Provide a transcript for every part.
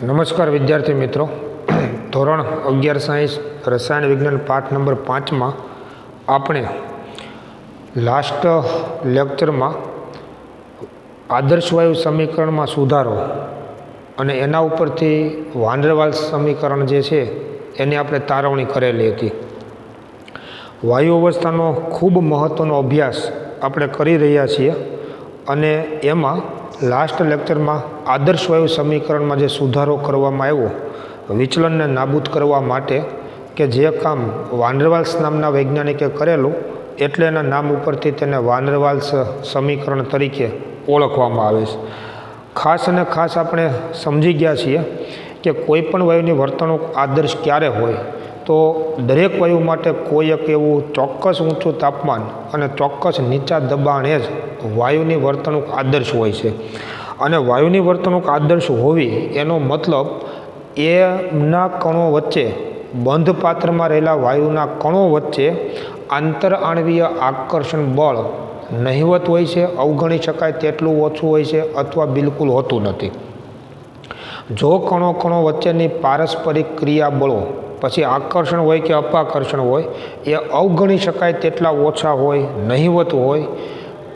નમસ્કાર વિદ્યાર્થી મિત્રો, ધોરણ 11 સાયન્સ રસાયણ વિજ્ઞાન પાઠ નંબર 5માં આપણે લાસ્ટ લેક્ચરમાં આદર્શ વાયુ સમીકરણમાં સુધારો અને એના ઉપરથી વાન ડેર વાલ્સ સમીકરણ જે છે એની આપણે તારવણી કરેલી હતી. વાયુ અવસ્થાનો ખૂબ મહત્ત્વનો અભ્યાસ આપણે કરી રહ્યા છીએ અને એમાં લાસ્ટ લેક્ચરમાં આદર્શ વાયુ સમીકરણમાં જે સુધારો કરવામાં આવ્યો વિચલનને નાબૂદ કરવા માટે કે જે કામ વાન ડેર વાલ્સ નામના વૈજ્ઞાનિકે કરેલું એટલે એના નામ ઉપરથી તેને વાન ડેર વાલ્સ સમીકરણ તરીકે ઓળખવામાં આવે છે. ખાસ અને ખાસ આપણે સમજી ગયા છીએ કે કોઈ પણ વાયુની વર્તણૂક આદર્શ ક્યારે હોય તો દરેક વાયુ માટે કોઈ એક એવું ચોક્કસ ઊંચું તાપમાન અને ચોક્કસ નીચા દબાણે જ વાયુની વર્તણૂક આદર્શ હોય છે. અને વાયુની વર્તણૂક આદર્શ હોવી એનો મતલબ એના કણો વચ્ચે બંધ પાત્રમાં રહેલા વાયુના કણો વચ્ચે આંતરઆણવીય આકર્ષણ બળ નહિવત હોય છે, અવગણી શકાય તેટલું ઓછું હોય છે અથવા બિલકુલ હોતું નથી. જો કણો વચ્ચેની પારસ્પરિક ક્રિયા બળો પછી આકર્ષણ હોય કે અપાકર્ષણ હોય એ અવગણી શકાય તેટલા ઓછા હોય, નહિવત હોય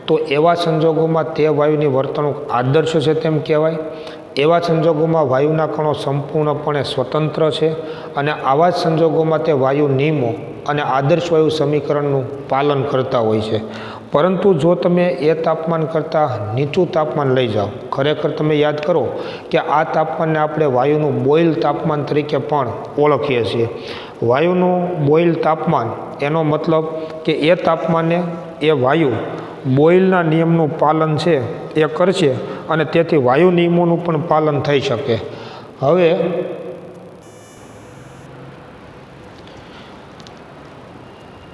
તો એવા સંજોગોમાં તે વાયુની વર્તણૂક આદર્શ છે તેમ કહેવાય. એવા સંજોગોમાં વાયુના કણો સંપૂર્ણપણે સ્વતંત્ર છે અને આવા જ સંજોગોમાં તે વાયુ નિયમો અને આદર્શ વાયુ સમીકરણનું પાલન કરતા હોય છે. પરંતુ જો તમે એ તાપમાન કરતાં નીચું તાપમાન લઈ જાઓ, ખરેખર તમે યાદ કરો કે આ તાપમાનને આપણે વાયુનું બોઇલ તાપમાન તરીકે પણ ઓળખીએ છીએ. વાયુનું બોઇલ તાપમાન એનો મતલબ કે એ તાપમાને એ વાયુ બોઇલના નિયમનું પાલન છે એ કરશે અને તેથી વાયુ નિયમોનું પણ પાલન થઈ શકે. હવે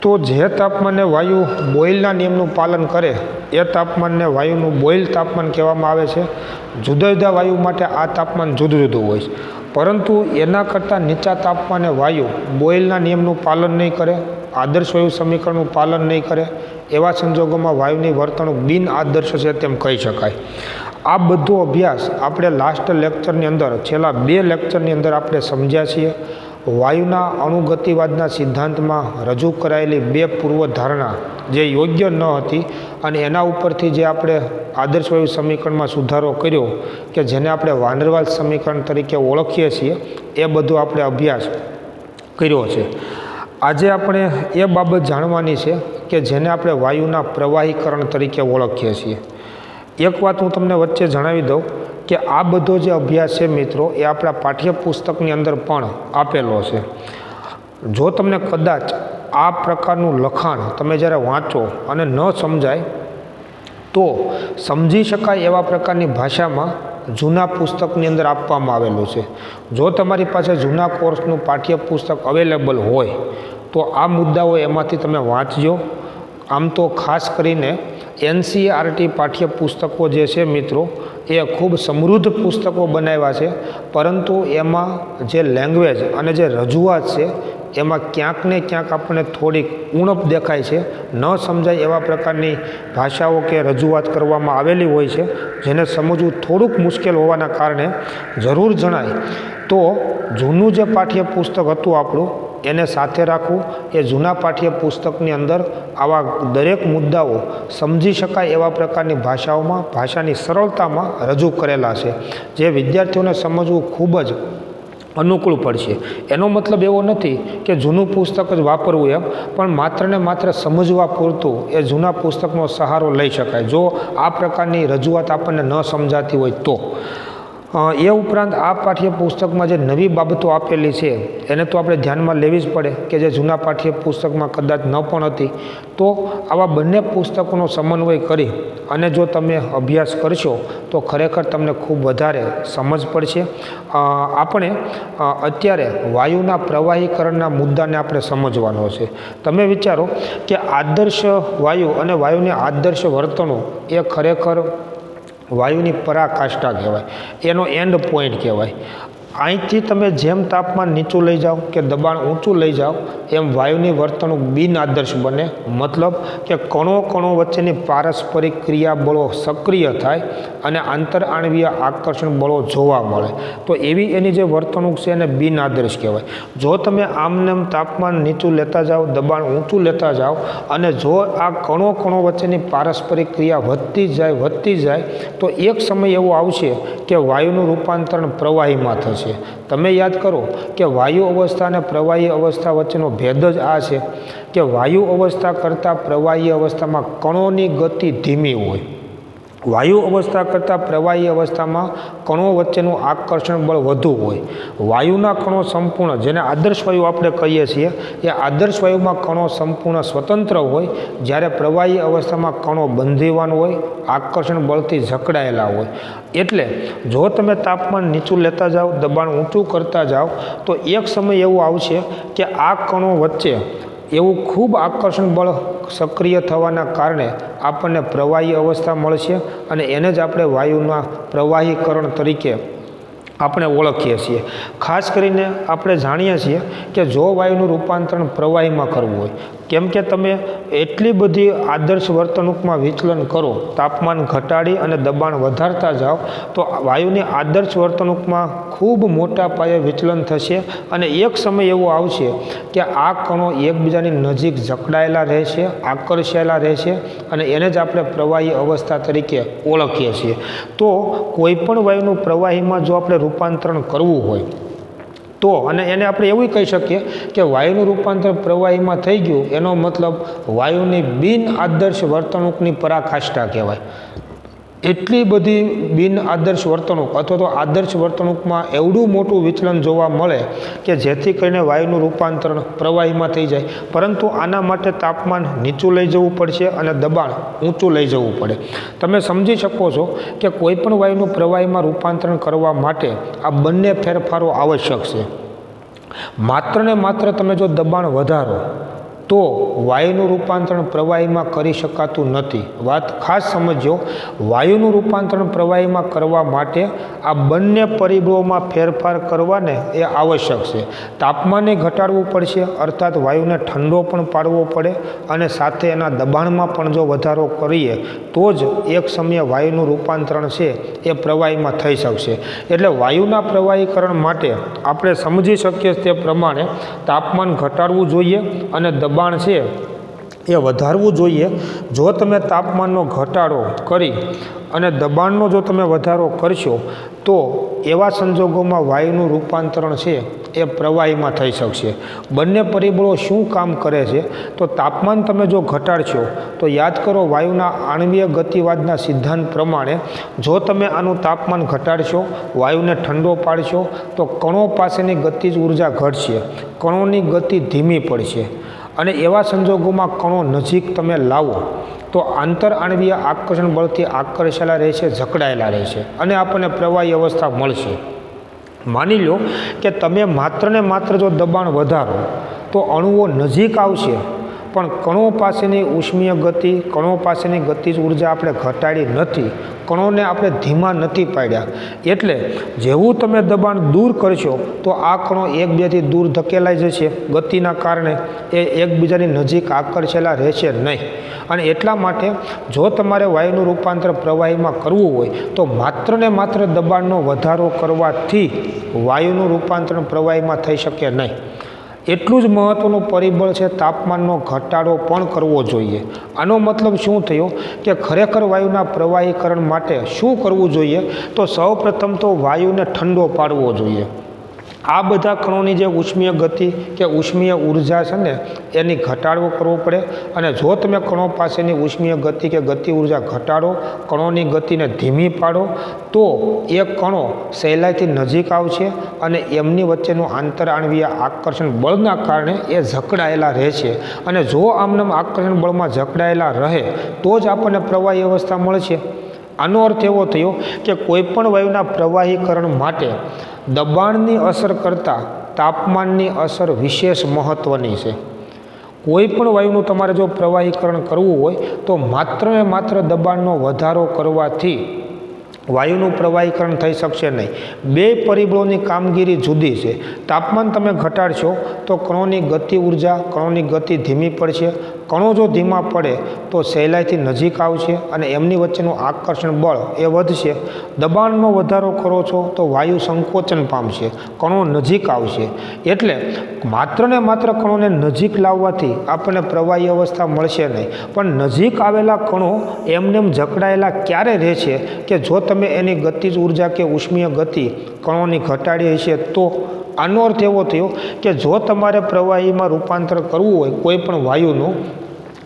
તો જે તાપમાને વાયુ બોઇલના નિયમનું પાલન કરે એ તાપમાનને વાયુનું બોઇલ તાપમાન કહેવામાં આવે છે. જુદા જુદા વાયુ માટે આ તાપમાન જુદું જુદું હોય છે. પરંતુ એના કરતાં નીચા તાપમાને વાયુ બોઇલના નિયમનું પાલન નહીં કરે, આદર્શ વાયુ સમીકરણનું પાલન નહીં કરે, એવા સંજોગોમાં વાયુની વર્તણૂક બિન આદર્શ છે તેમ કહી શકાય. આ બધો અભ્યાસ આપણે લાસ્ટ લેક્ચરની અંદર, છેલ્લા 2 લેક્ચરની અંદર આપણે સમજ્યા છીએ. વાયુના અણુગતિવાદના સિદ્ધાંતમાં રજૂ કરાયેલી 2 પૂર્વધારણા જે યોગ્ય ન હતી અને એના ઉપરથી જે આપણે આદર્શ વાયુ સમીકરણમાં સુધારો કર્યો કે જેને આપણે વાન ડેર વાલ્સ સમીકરણ તરીકે ઓળખીએ છીએ એ બધો આપણે અભ્યાસ કર્યો છે. આજે આપણે એ બાબત જાણવાની છે કે જેને આપણે વાયુના પ્રવાહીકરણ તરીકે ઓળખીએ છીએ. એક વાત હું તમને વચ્ચે જણાવી દઉં કે આ બધો જે અભ્યાસ છે મિત્રો એ આપણા પાઠ્યપુસ્તકની અંદર પણ આપેલો છે. જો તમને કદાચ આ પ્રકારનું લખાણ તમે જ્યારે વાંચો અને ન સમજાય તો સમજી શકાય એવા પ્રકારની ભાષામાં જૂના પુસ્તકની અંદર આપવામાં આવેલું છે. જો તમારી પાસે જૂના કોર્સનું પાઠ્યપુસ્તક અવેલેબલ હોય તો આ મુદ્દાઓ એમાંથી તમે વાંચજો. આમ તો ખાસ કરીને NCERT પાઠ્યપુસ્તકો જે છે મિત્રો એ ખૂબ સમૃદ્ધ પુસ્તકો બનાવ્યા છે, પરંતુ એમાં જે લેંગ્વેજ અને જે રજૂઆત છે એમાં ક્યાંક ને ક્યાંક આપણને થોડીક ઉણપ દેખાય છે. ન સમજાય એવા પ્રકારની ભાષાઓ કે રજૂઆત કરવામાં આવેલી હોય છે જેને સમજવું થોડુંક મુશ્કેલ હોવાના કારણે જરૂર જણાય તો જૂનું જે પાઠ્યપુસ્તક હતું આપણું એને સાથે રાખવું. એ જૂના પાઠ્યપુસ્તકની અંદર આવા દરેક મુદ્દાઓ સમજી શકાય એવા પ્રકારની ભાષાઓમાં, ભાષાની સરળતામાં રજૂ કરેલા છે જે વિદ્યાર્થીઓને સમજવું ખૂબ જ અનુકૂળ પડશે. એનો મતલબ એવો નથી કે જૂનું પુસ્તક જ વાપરવું એમ, પણ માત્ર ને માત્ર સમજવા પૂરતું એ જૂના પુસ્તકનો સહારો લઈ શકાય જો આ પ્રકારની રજૂઆત આપણને ન સમજાતી હોય તો. એ ઉપરાંત આ પાઠ્યપુસ્તકમાં જે નવી બાબતો આપેલી છે એને તો આપણે ધ્યાનમાં લેવી જ પડે કે જે જૂના પાઠ્યપુસ્તકમાં કદાચ ન પણ હતી. તો આવા બંને પુસ્તકોનો સમન્વય કરી અને જો તમે અભ્યાસ કરશો તો ખરેખર તમને ખૂબ વધારે સમજ પડશે. આપણે અત્યારે વાયુના પ્રવાહીકરણના મુદ્દાને આપણે સમજવાનો છે. તમે વિચારો કે આદર્શ વાયુ અને વાયુની આદર્શ વર્તણૂક એ ખરેખર વાયુની પરાકાષ્ઠા કહેવાય, એનો એન્ડ પોઈન્ટ કહેવાય. અહીંથી તમે જેમ તાપમાન નીચું લઈ જાઓ કે દબાણ ઊંચું લઈ જાઓ એમ વાયુની વર્તણૂક બિન આદર્શ બને, મતલબ કે કણો કણો વચ્ચેની પારસ્પરિક ક્રિયા બળો સક્રિય થાય અને આંતરઆણવીય આકર્ષણ બળો જોવા મળે. તો એવી એની જે વર્તણૂક છે એને બિન આદર્શ કહેવાય. જો તમે આમનેમ તાપમાન નીચું લેતા જાઓ, દબાણ ઊંચું લેતા જાઓ અને જો આ કણો કણો વચ્ચેની પારસ્પરિક ક્રિયા વધતી જાય તો એક સમય એવો આવશે કે વાયુનું રૂપાંતરણ પ્રવાહીમાં થશે. તમે યાદ કરો કે વાયુ અવસ્થા અને પ્રવાહી અવસ્થા વચ્ચેનો ભેદ જ આ છે કે વાયુ અવસ્થા કરતાં પ્રવાહી અવસ્થામાં કણોની ગતિ ધીમી હોય. વાયુ અવસ્થા કરતાં પ્રવાહી અવસ્થામાં કણો વચ્ચેનું આકર્ષણ બળ વધુ હોય. વાયુના કણો સંપૂર્ણ, જેને આદર્શ વાયુ આપણે કહીએ છીએ, એ આદર્શ વાયુમાં કણો સંપૂર્ણ સ્વતંત્ર હોય, જ્યારે પ્રવાહી અવસ્થામાં કણો બંધીવાન હોય, આકર્ષણ બળથી જકડાયેલા હોય. એટલે જો તમે તાપમાન નીચું લેતા જાઓ, દબાણ ઊંચું કરતા જાઓ તો એક સમય એવો આવશે કે આ કણો વચ્ચે એવું ખૂબ આકર્ષણ બળ સક્રિય થવાના કારણે આપણને પ્રવાહી અવસ્થા મળશે અને એને જ આપણે વાયુના પ્રવાહીકરણ તરીકે આપણે ઓળખીએ છીએ. ખાસ કરીને આપણે જાણીએ છીએ કે જો વાયુનું રૂપાંતરણ પ્રવાહીમાં કરવું હોય, કેમ કે તમે એટલી બધી આદર્શ વર્તણૂકમાં વિચલન કરો, તાપમાન ઘટાડી અને દબાણ વધારતા જાઓ તો વાયુની આદર્શ વર્તણૂકમાં ખૂબ મોટા પાયે વિચલન થશે અને એક સમય એવો આવશે કે આ કણો એકબીજાની નજીક જકડાયેલા રહેશે, આકર્ષાયેલા રહેશે અને એને જ આપણે પ્રવાહી અવસ્થા તરીકે ઓળખીએ છીએ. તો કોઈપણ વાયુનું પ્રવાહીમાં જો આપણે રૂપાંતરણ કરવું હોય તો, અને એને આપણે એવું કહી શકીએ કે વાયુનું રૂપાંતર પ્રવાહીમાં થઈ ગયું, એનો મતલબ વાયુની બિન આદર્શ વર્તણૂકની પરાકાષ્ઠા કહેવાય. એટલી બધી બિન આદર્શ વર્તણૂક અથવા તો આદર્શ વર્તણૂકમાં એવડું મોટું વિચલન જોવા મળે કે જેથી કરીને વાયુનું રૂપાંતરણ પ્રવાહીમાં થઈ જાય. પરંતુ આના માટે તાપમાન નીચું લઈ જવું પડશે અને દબાણ ઊંચું લઈ જવું પડે. તમે સમજી શકો છો કે કોઈપણ વાયુનું પ્રવાહીમાં રૂપાંતરણ કરવા માટે આ બંને ફેરફારો આવશ્યક છે. માત્ર ને માત્ર તમે જો દબાણ વધારો તો વાયુનું રૂપાંતરણ પ્રવાહીમાં કરી શકાતું નથી. વાત ખાસ સમજો, વાયુનું રૂપાંતરણ પ્રવાહીમાં કરવા માટે આ બંને પરિબળોમાં ફેરફાર કરવાને એ આવશ્યક છે. તાપમાને ઘટાડવું પડશે, અર્થાત વાયુને ઠંડો પણ પાડવો પડે અને સાથે એના દબાણમાં પણ જો વધારો કરીએ તો જ એક સમયે વાયુનું રૂપાંતરણ છે એ પ્રવાહીમાં થઈ શકશે. એટલે વાયુના પ્રવાહીકરણ માટે આપણે સમજી શકીએ તે પ્રમાણે તાપમાન ઘટાડવું જોઈએ અને દબાણ છે એ વધારવું જોઈએ. જો તમે તાપમાનનો ઘટાડો કરી અને દબાણનો જો તમે વધારો કરશો તો એવા સંજોગોમાં વાયુનું રૂપાંતરણ છે એ પ્રવાહીમાં થઈ શકશે. બંને પરિબળો શું કામ કરે છે? તો તાપમાન તમે જો ઘટાડશો તો યાદ કરો, વાયુના આણ્વીય ગતિવાદના સિદ્ધાંત પ્રમાણે જો તમે આનું તાપમાન ઘટાડશો, વાયુને ઠંડો પાડશો તો કણો પાસેની ગતિજ ઉર્જા ઘટશે, કણોની ગતિ ધીમી પડશે અને એવા સંજોગોમાં કણો નજીક તમે લાવો તો આંતરઆણવીય આકર્ષણ બળથી આકર્ષાયેલા રહેશે, જકડાયેલા રહેશે અને આપણને પ્રવાહી અવસ્થા મળશે. માની લો કે તમે માત્ર ને માત્ર જો દબાણ વધારો તો અણુઓ નજીક આવશે, પણ કણો પાસેની ઉષ્મીય ગતિ, કણો પાસેની ગતિજ ઉર્જા આપણે ઘટાડી નથી, કણોને આપણે ધીમા નથી પાડ્યા. એટલે જેવું તમે દબાણ દૂર કરશો તો આ કણો એકબીજાથી દૂર ધકેલાઈ જશે, ગતિના કારણે એ એકબીજાની નજીક આકર્ષેલા રહેશે નહીં. અને એટલા માટે જો તમારે વાયુનું રૂપાંતર પ્રવાહીમાં કરવું હોય તો માત્ર ને માત્ર દબાણનો વધારો કરવાથી વાયુનું રૂપાંતરણ પ્રવાહીમાં થઈ શકે નહીં. એટલું જ મહત્ત્વનું પરિબળ છે તાપમાનનો ઘટાડો પણ કરવો જોઈએ. આનો મતલબ શું થયો કે ખરેખર વાયુના પ્રવાહીકરણ માટે શું કરવું જોઈએ? તો સૌપ્રથમ તો વાયુને ઠંડો પાડવો જોઈએ. આ બધા કણોની જે ઉષ્મીય ગતિ કે ઉષ્મીય ઉર્જા છે ને એની ઘટાડવો કરવો પડે. અને જો તમે કણો પાસેની ઉષ્મીય ગતિ કે ગતિ ઉર્જા ઘટાડો, કણોની ગતિને ધીમી પાડો તો એ કણો સહેલાઈથી નજીક આવશે અને એમની વચ્ચેનું આંતરઆણવીય આકર્ષણ બળના કારણે એ જકડાયેલા રહેશે. અને જો આમનામ આકર્ષણ બળમાં જકડાયેલા રહે તો જ આપણને પ્રવાહી અવસ્થા મળશે. આનો અર્થ એવો થયો કે કોઈપણ વાયુના પ્રવાહીકરણ માટે દબાણની અસર કરતાં તાપમાનની અસર વિશેષ મહત્ત્વની છે. કોઈ પણ વાયુનું તમારે જો પ્રવાહીકરણ કરવું હોય તો માત્ર ને માત્ર દબાણનો વધારો કરવાથી વાયુનું પ્રવાહીકરણ થઈ શકશે નહીં. બે પરિબળોની કામગીરી જુદી છે. તાપમાન તમે ઘટાડશો તો કણોની ગતિ ઉર્જા, કણોની ગતિ ધીમી પડશે. કણો જો ધીમા પડે તો સહેલાઈથી નજીક આવશે અને એમની વચ્ચેનું આકર્ષણ બળ એ વધશે. દબાણનો વધારો કરો છો તો વાયુ સંકોચન પામશે, કણો નજીક આવશે. એટલે માત્ર ને માત્ર કણોને નજીક લાવવાથી આપણને પ્રવાહી અવસ્થા મળશે નહીં, પણ નજીક આવેલા કણો એમનેમ જકડાયેલા ક્યારે રહે છે કે જો તમે એની ગતિજ ઉર્જા કે ઉષ્મીય ગતિ કણોની ઘટાડી હશે તો. આનો અર્થ એવો થયો કે જો તમારે પ્રવાહીમાં રૂપાંતર કરવું હોય કોઈ પણ વાયુનું,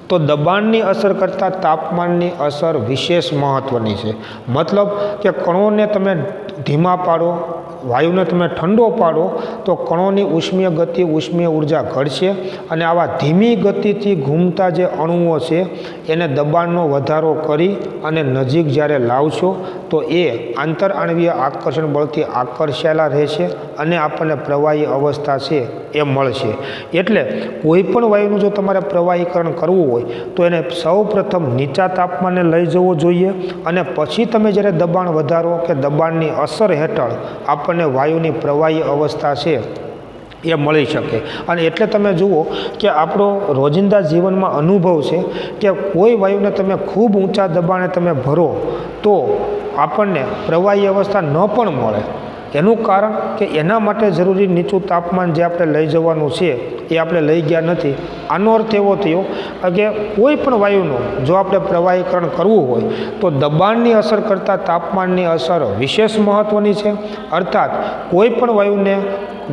તો દબાણની અસર કરતાં તાપમાનની અસર વિશેષ મહત્ત્વની છે. મતલબ કે કણોને તમે ધીમા પાડો, વાયુને તમે ઠંડો પાડો તો કણોની ઉષ્મીય ગતિ, ઉષ્મીય ઉર્જા ઘટશે અને આવા ધીમી ગતિથી ઘૂમતા જે અણુઓ છે એને દબાણનો વધારો કરી અને નજીક જ્યારે લાવશો તો એ આંતરઆણવીય આકર્ષણ બળથી આકર્ષાયેલા રહેશે અને આપણને પ્રવાહી અવસ્થા છે એ મળશે. એટલે કોઈ પણ વાયુનું જો તમારે પ્રવાહીકરણ કરવું હોય તો એને સૌ પ્રથમ નીચા તાપમાને લઈ જવો જોઈએ અને પછી તમે જ્યારે દબાણ વધારો કે દબાણની અસર હેઠળ આપણને વાયુની પ્રવાહી અવસ્થા છે એ મળી શકે. અને એટલે તમે જુઓ કે આપણો રોજિંદા જીવનમાં અનુભવ છે કે કોઈ વાયુને તમે ખૂબ ઊંચા દબાણે તમે ભરો તો આપણને પ્રવાહી અવસ્થા ન પણ મળે. એનું કારણ કે એના માટે જરૂરી નીચું તાપમાન જે આપણે લઈ જવાનું છે એ આપણે લઈ ગયા નથી. આનો અર્થ એવો થયો કે કોઈ પણ વાયુનું જો આપણે પ્રવાહીકરણ કરવું હોય તો દબાણની અસર કરતાં તાપમાનની અસર વિશેષ મહત્ત્વની છે. અર્થાત કોઈ પણ વાયુને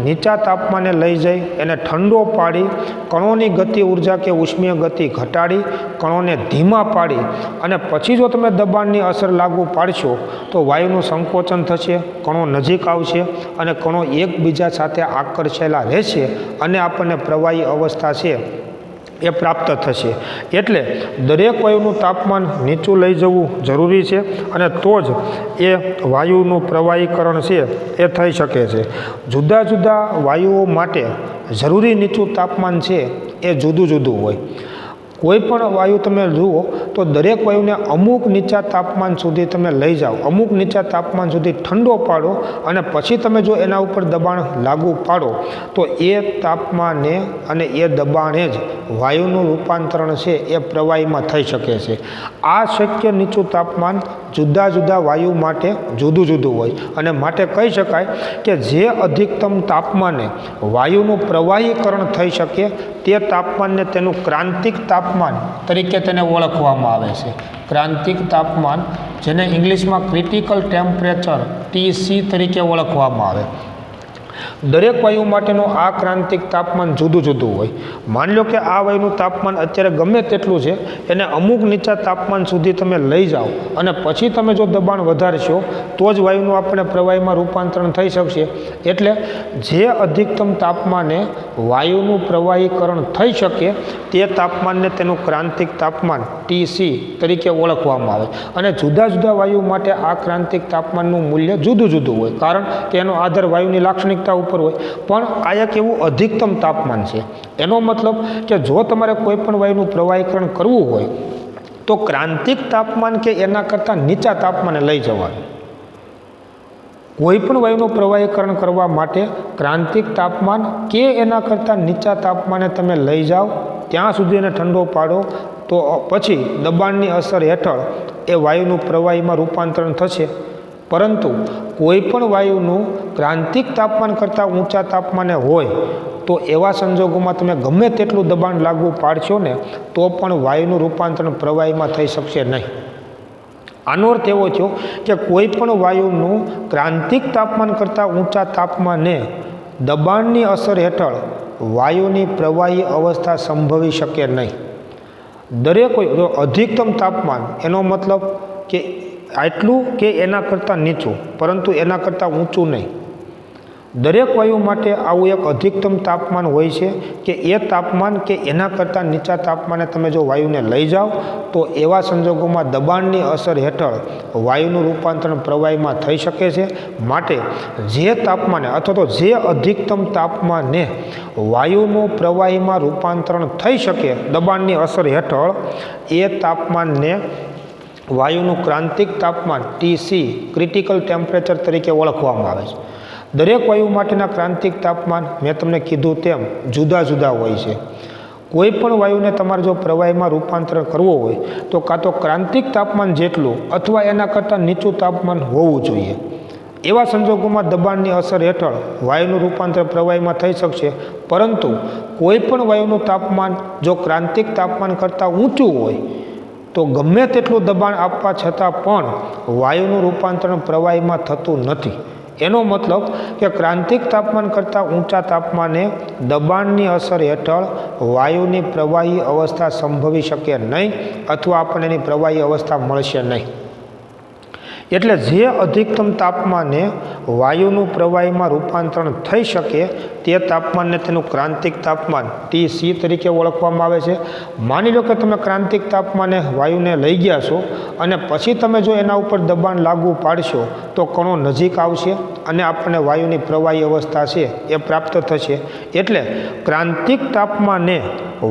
નીચા તાપમાને લઈ જઈ એને ઠંડો પાડી કણોની ગતિ ઉર્જા કે ઉષ્મીય ગતિ ઘટાડી કણોને ધીમા પાડી અને પછી જો તમે દબાણની અસર લાગુ પાડશો તો વાયુનું સંકોચન થશે, કણો નજીક આવશે અને કણો એકબીજા સાથે આકર્ષેલા રહેશે અને આપણને પ્રવાહી અવસ્થા છે એ પ્રાપ્ત થશે. એટલે દરેક વાયુનું તાપમાન નીચું લઈ જવું જરૂરી છે અને તો જ એ વાયુનું પ્રવાહીકરણ છે એ થઈ શકે છે. જુદા જુદા વાયુઓ માટે જરૂરી નીચું તાપમાન છે એ જુદું જુદું હોય. કોઈ પણ વાયુ તમે જુઓ તો દરેક વાયુને અમુક નીચા તાપમાન સુધી તમે લઈ જાઓ, અમુક નીચા તાપમાન સુધી ઠંડો પાડો અને પછી તમે જો એના ઉપર દબાણ લાગુ પાડો તો એ તાપમાને અને એ દબાણે જ વાયુનું રૂપાંતરણ છે એ પ્રવાહીમાં થઈ શકે છે. આ શક્ય નીચું તાપમાન જુદા જુદા વાયુ માટે જુદું જુદું હોય અને માટે કહી શકાય કે જે અધિકતમ તાપમાને વાયુનું પ્રવાહીકરણ થઈ શકે તે તાપમાનને તેનું ક્રાંતિક તાપમાન તરીકે તેને ઓળખવામાં આવે છે. ક્રાંતિક તાપમાન જેને ઇંગ્લિશમાં ક્રિટિકલ ટેમ્પરેચર TC તરીકે ઓળખવામાં આવે. દરેક વાયુ માટેનું આ ક્રાંતિક તાપમાન જુદું જુદું હોય. માની લો કે આ વાયુનું તાપમાન અત્યારે ગમે તેટલું છે એને અમુક નીચા તાપમાન સુધી તમે લઈ જાઓ અને પછી તમે જો દબાણ વધારશો તો જ વાયુનું આપણે પ્રવાહીમાં રૂપાંતરણ થઈ શકશે. એટલે જે અધિકતમ તાપમાને વાયુનું પ્રવાહીકરણ થઈ શકે તે તાપમાનને તેનું ક્રાંતિક તાપમાન TC તરીકે ઓળખવામાં આવે. અને જુદા જુદા વાયુ માટે આ ક્રાંતિક તાપમાનનું મૂલ્ય જુદું જુદું હોય કારણ કે એનો આધાર વાયુની લાક્ષણિકતા ઉપર હોય. પણ આ એક એવું અધિકતમ તાપમાન છે. એનો મતલબ કે જો તમારે કોઈ પણ વાયુનું પ્રવાહીકરણ કરવું હોય તો ક્રાંતિક તાપમાન કે એના કરતાં નીચા તાપમાને લઈ જવાનું. કોઈ પણ વાયુનું પ્રવાહીકરણ કરવા માટે ક્રાંતિક તાપમાન કે એના કરતાં નીચા તાપમાને તમે લઈ જાઓ, ત્યાં સુધી એને ઠંડો પાડો તો પછી દબાણની અસર હેઠળ એ વાયુનું પ્રવાહીમાં રૂપાંતરણ થશે. પરંતુ કોઈ પણ વાયુનું ક્રાંતિક તાપમાન કરતાં ઊંચા તાપમાને હોય તો એવા સંજોગોમાં તમે ગમે તેટલું દબાણ લાગુ પાડશો ને તો પણ વાયુનું રૂપાંતરણ પ્રવાહીમાં થઈ શકશે નહીં. આનો અર્થ એવો થયો કે કોઈ પણ વાયુનું ક્રાંતિક તાપમાન કરતાં ઊંચા તાપમાને દબાણની અસર હેઠળ વાયુની પ્રવાહી અવસ્થા સંભવી શકે નહીં. દરેક અધિકતમ તાપમાન એનો મતલબ કે આટલું કે એના કરતાં નીચું, પરંતુ એના કરતાં ઊંચું નહીં. દરેક વાયુ માટે આવું એક અધિકતમ તાપમાન હોય છે કે એ તાપમાન કે એના કરતાં નીચા તાપમાને તમે જો વાયુને લઈ જાઓ તો એવા સંજોગોમાં દબાણની અસર હેઠળ વાયુનું રૂપાંતરણ પ્રવાહીમાં થઈ શકે છે. માટે જે તાપમાને અથવા તો જે અધિકતમ તાપમાને વાયુનું પ્રવાહીમાં રૂપાંતરણ થઈ શકે દબાણની અસર હેઠળ એ તાપમાનને વાયુનું ક્રાંતિક તાપમાન TC ક્રિટિકલ ટેમ્પરેચર તરીકે ઓળખવામાં આવે છે. દરેક વાયુ માટેના ક્રાંતિક તાપમાન મેં તમને કીધું તેમ જુદા જુદા હોય છે. કોઈ પણ વાયુને તમારે જો પ્રવાહીમાં રૂપાંતરણ કરવો હોય તો કાં તો ક્રાંતિક તાપમાન જેટલું અથવા એના કરતાં નીચું તાપમાન હોવું જોઈએ. એવા સંજોગોમાં દબાણની અસર હેઠળ વાયુનું રૂપાંતર પ્રવાહીમાં થઈ શકશે, પરંતુ કોઈ પણ વાયુનું તાપમાન જો ક્રાંતિક તાપમાન કરતાં ઊંચું હોય તો ગમે તેટલું દબાણ આપવા છતાં પણ વાયુનું રૂપાંતરણ પ્રવાહીમાં થતું નથી. એનો મતલબ કે ક્રાંતિક તાપમાન કરતાં ઊંચા તાપમાને દબાણની અસર હેઠળ વાયુની પ્રવાહી અવસ્થા સંભવી શકે નહીં અથવા આપણને એની પ્રવાહી અવસ્થા મળશે નહીં. એટલે જે અધિકતમ તાપમાને વાયુનું પ્રવાહીમાં રૂપાંતરણ થઈ શકે તે તાપમાનને તેનું ક્રાંતિક તાપમાન TC તરીકે ઓળખવામાં આવે છે. માની લો કે તમે ક્રાંતિક તાપમાને વાયુને લઈ ગયા છો અને પછી તમે જો એના ઉપર દબાણ લાગુ પાડશો તો કણો નજીક આવશે અને આપણને વાયુની પ્રવાહી અવસ્થા છે એ પ્રાપ્ત થશે. એટલે ક્રાંતિક તાપમાને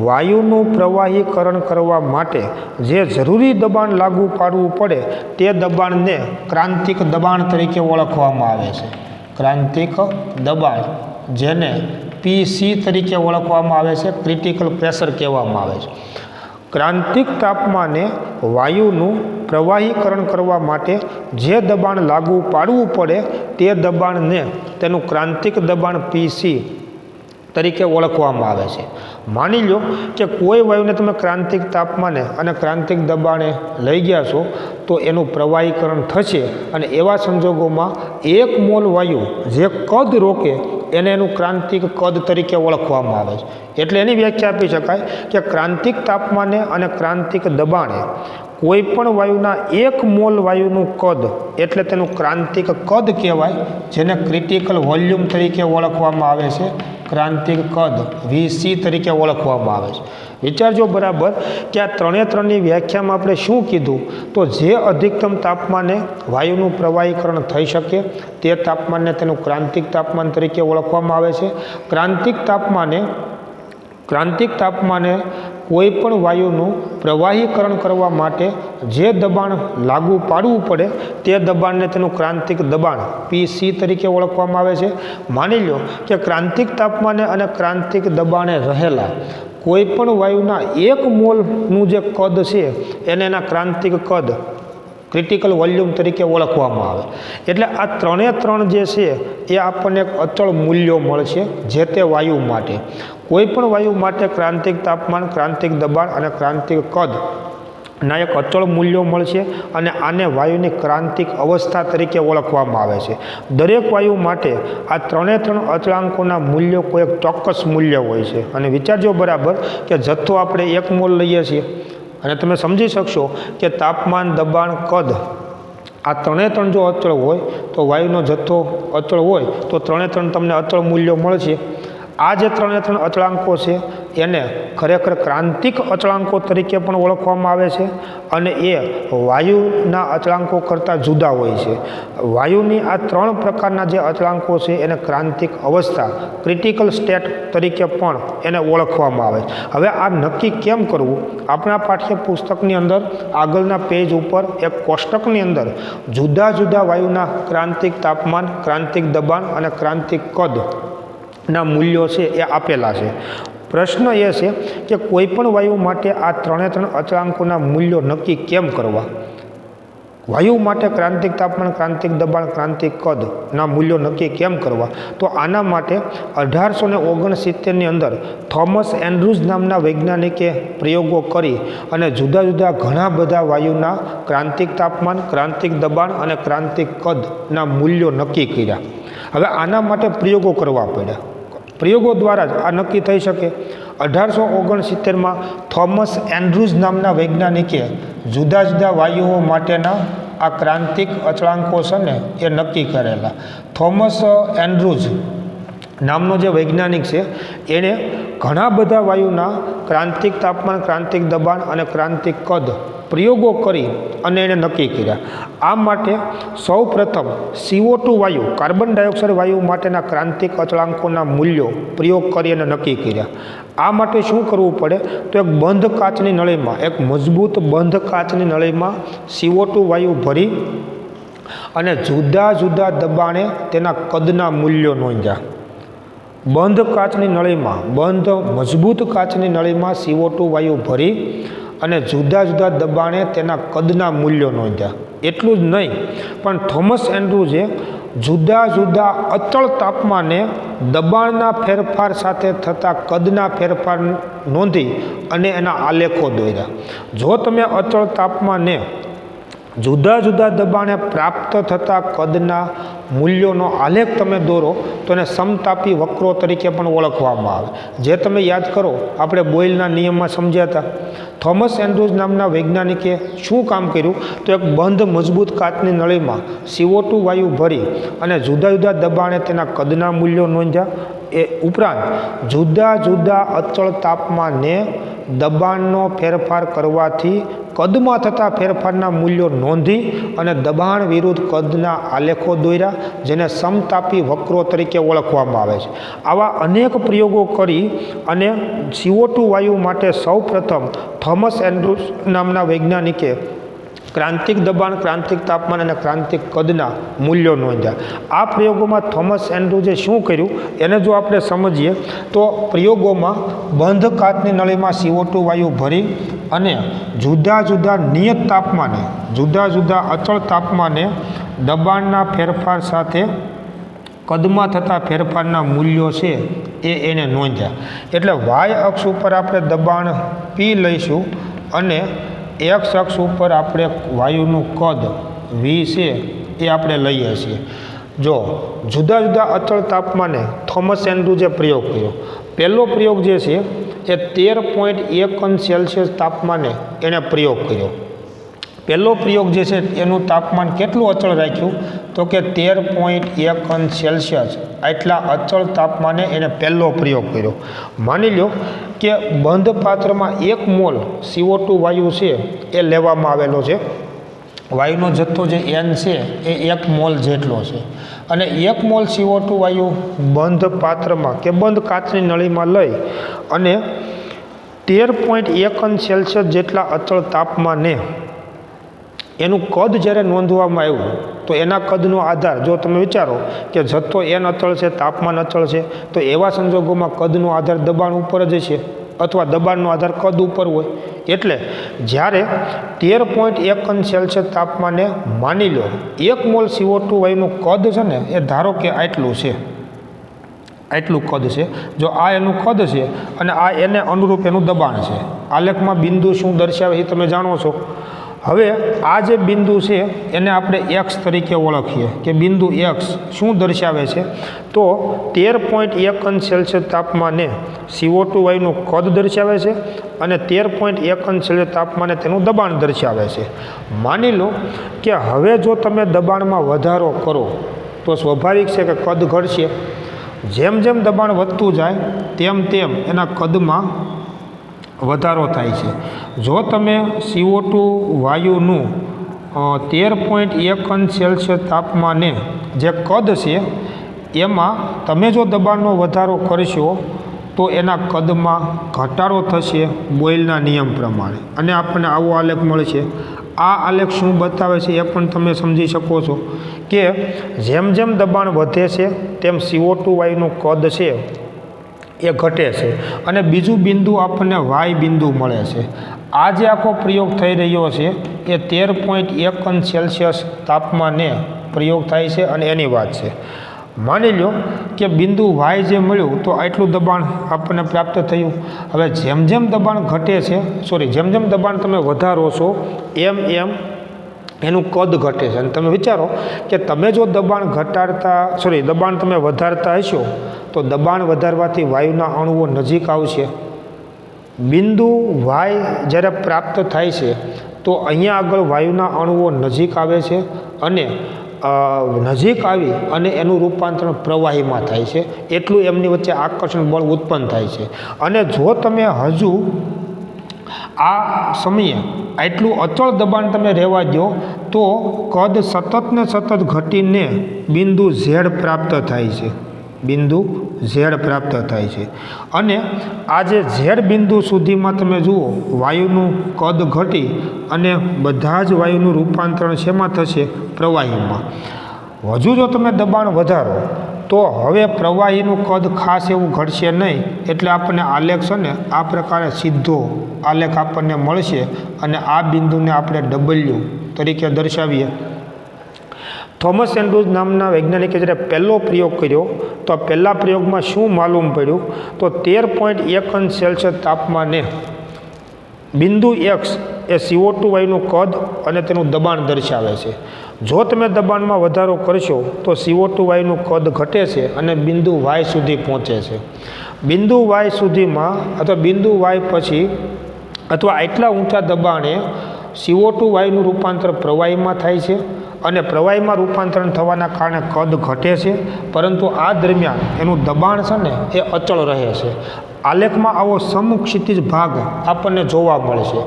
વાયુનું પ્રવાહીકરણ કરવા માટે જે જરૂરી દબાણ લાગુ પાડવું પડે તે દબાણને ક્રાંતિક દબાણ તરીકે ઓળખવામાં આવે છે. ક્રાંતિક દબાણ, જેને PC તરીકે ઓળખવામાં આવે છે, ક્રિટિકલ પ્રેશર કહેવામાં આવે છે. ક્રાંતિક તાપમાને વાયુનું પ્રવાહીકરણ કરવા માટે જે દબાણ લાગુ પાડવું પડે તે દબાણને તેનું ક્રાંતિક દબાણ PC તરીકે ઓળખવામાં આવે છે. માની લો કે કોઈ વાયુને તમે ક્રાંતિક તાપમાને અને ક્રાંતિક દબાણે લઈ ગયા છો તો એનું પ્રવાહીકરણ થશે અને એવા સંજોગોમાં 1 મોલ વાયુ જે કદ રોકે એને એનું ક્રાંતિક કદ તરીકે ઓળખવામાં આવે છે. એટલે એની વ્યાખ્યા આપી શકાય કે ક્રાંતિક તાપમાને અને ક્રાંતિક દબાણે કોઈ પણ વાયુના 1 મોલ વાયુનું કદ એટલે તેનું ક્રાંતિક કદ કહેવાય, જેને ક્રિટિકલ વોલ્યુમ તરીકે ઓળખવામાં આવે છે. ક્રાંતિક કદ VC તરીકે ઓળખવામાં આવે છે. વિચારજો બરાબર કે આ ત્રણે ત્રણની વ્યાખ્યામાં આપણે શું કીધું, તો જે અધિકતમ તાપમાને વાયુનું પ્રવાહીકરણ થઈ શકે તે તાપમાનને તેનું ક્રાંતિક તાપમાન તરીકે ઓળખવામાં આવે છે. ક્રાંતિક તાપમાને કોઈ પણ વાયુનું પ્રવાહીકરણ કરવા માટે જે દબાણ લાગુ પાડવું પડે તે દબાણને તેનું ક્રાંતિક દબાણ PC તરીકે ઓળખવામાં આવે છે. માની લો કે ક્રાંતિક તાપમાને અને ક્રાંતિક દબાણે રહેલા કોઈ પણ વાયુના 1 મોલનું જે કદ છે એને એના ક્રાંતિક કદ ક્રિટિકલ વોલ્યુમ તરીકે ઓળખવામાં આવે. એટલે આ ત્રણે ત્રણ જે છે એ આપણને એક અચળ મૂલ્યો મળશે જે તે વાયુ માટે. કોઈ પણ વાયુ માટે ક્રાંતિક તાપમાન, ક્રાંતિક દબાણ અને ક્રાંતિક કદ ના એક અચળ મૂલ્યો મળશે અને આને વાયુની ક્રાંતિક અવસ્થા તરીકે ઓળખવામાં આવે છે. દરેક વાયુ માટે આ ત્રણે ત્રણ અચળાંકોના મૂલ્યો કોઈ એક ચોક્કસ મૂલ્ય હોય છે. અને વિચારજો બરાબર કે જથ્થો આપણે 1 મોલ લઈએ છીએ અને તમે સમજી શકશો કે તાપમાન, દબાણ, કદ આ ત્રણે ત્રણ જો અચળ હોય તો વાયુનો જથ્થો અચળ હોય તો ત્રણે ત્રણ તમને અચળ મૂલ્યો મળશે. આ જે ત્રણે ત્રણ અચળાંકો છે એને ખરેખર ક્રાંતિક અચળાંકો તરીકે પણ ઓળખવામાં આવે છે અને એ વાયુના અચળાંકો કરતાં જુદા હોય છે. વાયુની આ 3 પ્રકારના જે અચળાંકો છે એને ક્રાંતિક અવસ્થા, ક્રિટિકલ સ્ટેટ તરીકે પણ એને ઓળખવામાં આવે છે. હવે આ નક્કી કેમ કરવું? આપણા પાઠ્યપુસ્તકની અંદર આગળના પેજ ઉપર એક કોષ્ટકની અંદર જુદા જુદા વાયુના ક્રાંતિક તાપમાન, ક્રાંતિક દબાણ અને ક્રાંતિક કદ ના મૂલ્યો છે એ આપેલા છે. પ્રશ્ન એ છે કે કોઈ પણ વાયુ માટે આ ત્રણે ત્રણ અચળાંકોના મૂલ્યો નક્કી કેમ કરવા? વાયુ માટે ક્રાંતિક તાપમાન, ક્રાંતિક દબાણ, ક્રાંતિક કદ ના મૂલ્યો નક્કી કેમ કરવા? તો આના માટે 1869ની અંદર થોમસ એન્ડ્રુઝ નામના વૈજ્ઞાનિકે પ્રયોગો કરી અને જુદા જુદા ઘણા બધા વાયુના ક્રાંતિક તાપમાન, ક્રાંતિક દબાણ અને ક્રાંતિક કદ ના મૂલ્યો નક્કી કર્યા. હવે આના માટે પ્રયોગો કરવા પડ્યા. પ્રયોગો દ્વારા જ આ નક્કી થઈ શકે. 1869માં થોમસ એન્ડ્રુઝ નામના વૈજ્ઞાનિકે જુદા જુદા વાયુઓ માટેના આ ક્રાંતિક અચળાંકો છે ને એ નક્કી કરેલા. થોમસ એન્ડ્રુઝ નામનો જે વૈજ્ઞાનિક છે એણે ઘણા બધા વાયુના ક્રાંતિક તાપમાન, ક્રાંતિક દબાણ અને ક્રાંતિક કદ પ્રયોગો કરી અને એણે નક્કી કર્યા. આ માટે સૌ પ્રથમ CO2 વાયુ કાર્બન ડાયોક્સાઇડ વાયુ માટેના ક્રાંતિક અચળાંકોના મૂલ્યો પ્રયોગ કરી અને નક્કી કર્યા. આ માટે શું કરવું પડે તો એક બંધ કાચની નળીમાં, એક મજબૂત બંધ કાચની નળીમાં CO2 વાયુ ભરી અને જુદા જુદા દબાણે તેના કદના મૂલ્યો નોંધ્યા. બંધ કાચની નળીમાં, બંધ મજબૂત કાચની નળીમાં CO2 વાયુ ભરી અને જુદા જુદા દબાણે તેના કદના મૂલ્યો નોંધ્યા. એટલું જ નહીં, પણ થોમસ એન્ડ્રુઝે જુદા જુદા અચળ તાપમાને દબાણના ફેરફાર સાથે થતા કદના ફેરફાર નોંધી અને એના આલેખો દોર્યા. જો તમે અચળ તાપમાને જુદા જુદા દબાણે પ્રાપ્ત થતા કદના મૂલ્યોનો આલેખ તમે દોરો તો એને સમતાપી વક્રો તરીકે પણ ઓળખવામાં આવે. જે તમે યાદ કરો, આપણે બોયલના નિયમમાં સમજ્યા હતા. થોમસ એન્ડ્રુઝ નામના વૈજ્ઞાનિકે શું કામ કર્યું તો એક બંધ મજબૂત કાચની નળીમાં CO2 વાયુ ભરી અને જુદા જુદા દબાણે તેના કદના મૂલ્યો નોંધ્યા. એ ઉપરાંત જુદા જુદા અચળ તાપમાને દબાણનો ફેરફાર કરવાથી કદમાં થતા ફેરફારના મૂલ્યો નોંધી અને દબાણ વિરુદ્ધ કદના આલેખો દોર્યા, જેને સમતાપી વક્રો તરીકે ઓળખવામાં આવે છે. આવા અનેક પ્રયોગો કરી અને CO2 વાયુ માટે સૌ પ્રથમ થોમસ એન્ડ્રુઝ નામના વૈજ્ઞાનિકે ક્રાંતિક દબાણ, ક્રાંતિક તાપમાન અને ક્રાંતિક કદના મૂલ્યો નોંધ્યા. આ પ્રયોગોમાં થોમસ એન્ડ્રુઝે શું કર્યું એને જો આપણે સમજીએ તો પ્રયોગોમાં બંધ કાચની નળીમાં CO2 વાયુ ભરી અને જુદા જુદા નિયત તાપમાને, જુદા જુદા અચળ તાપમાને દબાણના ફેરફાર સાથે કદમાં થતા ફેરફારના મૂલ્યો છે એને નોંધ્યા. એટલે વાય અક્ષ ઉપર આપણે દબાણ P લઈશું અને એક્સ અક્ષ ઉપર આપણે વાયુનું કદ V છે એ આપણે લઈએ છીએ. જો જુદા જુદા અચળ તાપમાને થોમસ એન્ડ્રુઝે પ્રયોગ કર્યો. પહેલો પ્રયોગ જે છે એ 13.1 તાપમાને એણે પ્રયોગ કર્યો. પહેલો પ્રયોગ જે છે એનું તાપમાન કેટલું અચળ રાખ્યું તો કે 13.1 આટલા અચળ તાપમાને એણે પહેલો પ્રયોગ કર્યો. માની લો કે બંધ પાત્રમાં 1 મોલ CO2 વાયુ છે એ લેવામાં આવેલો છે. વાયુનો જથ્થો જે N છે એ 1 મોલ જેટલો છે અને 1 મોલ CO2 વાયુ બંધ પાત્રમાં કે બંધ કાચની નળીમાં લઈ અને 13.1 જેટલા અચળ તાપમાને એનું કદ જ્યારે નોંધવામાં આવ્યું તો એના કદનો આધાર, જો તમે વિચારો કે જથ્થો N અચળ છે, તાપમાન અચળ છે, તો એવા સંજોગોમાં કદનો આધાર દબાણ ઉપર જ છે અથવા દબાણનો આધાર કદ ઉપર હોય. એટલે જ્યારે 13.1 તાપમાને માની લો 1 મોલ CO2 વાયુનું કદ છે ને એ ધારો કે આટલું છે, આટલું કદ છે. જો આ એનું કદ છે અને આ એને અનુરૂપ એનું દબાણ છે. આલેખમાં બિંદુ શું દર્શાવે એ તમે જાણો છો. હવે આ જે બિંદુ છે એને આપણે X તરીકે ઓળખીએ કે બિંદુ X શું દર્શાવે છે તો 13.1 તાપમાને CO2 વાયુનું કદ દર્શાવે છે અને 13.1 તાપમાને તેનું દબાણ દર્શાવે છે. માની લો કે હવે જો તમે દબાણમાં વધારો કરો તો સ્વાભાવિક છે કે કદ ઘટશે. જેમ જેમ દબાણ વધતું જાય તેમ તેમ એના કદમાં વધારો થાય છે. જો તમે CO2 વાયુનું 13.1 તાપમાને જે કદ છે એમાં તમે જો દબાણનો વધારો કરશો તો એના કદમાં ઘટાડો થશે બોયલના નિયમ પ્રમાણે અને આપણને આવો આલેખ મળશે. આ આલેખ શું બતાવે છે એ પણ તમે સમજી શકો છો કે જેમ જેમ દબાણ વધે છે તેમ CO2 વાયુનું કદ છે એ ઘટે છે અને બીજું બિંદુ આપણને વાય બિંદુ મળે છે. આ જે આખો પ્રયોગ થઈ રહ્યો છે એ 13.1 તાપમાને પ્રયોગ થાય છે અને એની વાત છે. માની લો કે બિંદુ વાય જે મળ્યું તો આટલું દબાણ આપણને પ્રાપ્ત થયું. હવે જેમ જેમ દબાણ ઘટે છે, જેમ જેમ દબાણ તમે વધારો છો એમ એમ એનું કદ ઘટે છે. અને તમે વિચારો કે તમે જો દબાણ દબાણ તમે વધારતા હશો તો દબાણ વધારવાથી વાયુના અણુઓ નજીક આવશે. બિંદુ વાય જ્યારે પ્રાપ્ત થાય છે તો અહીંયા આગળ વાયુના અણુઓ નજીક આવે છે અને નજીક આવી અને એનું રૂપાંતરણ પ્રવાહીમાં થાય છે. એટલું એમની વચ્ચે આકર્ષણ બળ ઉત્પન્ન થાય છે. અને જો તમે હજુ આ સમયે આટલું અચળ દબાણ તમે રહેવા દો તો કદ સતત ને સતત ઘટીને બિંદુ ઝેડ પ્રાપ્ત થાય છે, બિંદુ ઝેડ પ્રાપ્ત થાય છે। અને આ જે ઝેડ બિંદુ સુધીમાં તમે જુઓ વાયુનું કદ ઘટી અને બધા જ વાયુનું રૂપાંતરણ શેમાં થશે? પ્રવાહીમાં। હજુ જો તમે દબાણ વધારો તો હવે પ્રવાહીનું કદ ખાસ એવું ઘટશે નહીં, એટલે આપણને આલેખ છે ને આ પ્રકારે સીધો આલેખ આપણને મળશે અને આ બિંદુને આપણે W તરીકે દર્શાવીએ। થોમસ એન્ડ્રુઝ નામના વૈજ્ઞાનિકે જ્યારે પહેલો પ્રયોગ કર્યો તો પહેલા પ્રયોગમાં શું માલુમ પડ્યું તો 13.1 અંશ સેલ્સિયસ તાપમાને બિંદુ X એ CO2 વાયુનું કદ અને તેનું દબાણ દર્શાવે છે। જો તમે દબાણમાં વધારો કરશો તો CO2 વાયુનું કદ ઘટે છે અને બિંદુ Y સુધી પહોંચે છે। બિંદુ Y સુધીમાં અથવા બિંદુ Y પછી અથવા આટલા ઊંચા દબાણે CO2 વાયુનું રૂપાંતર પ્રવાહીમાં થાય છે અને પ્રવાહીમાં રૂપાંતરણ થવાના કારણે કદ ઘટે છે, પરંતુ આ દરમિયાન એનું દબાણ છે ને એ અચળ રહે છે। આલેખમાં આવો સમક્ષિતિજ ભાગ આપણને જોવા મળશે।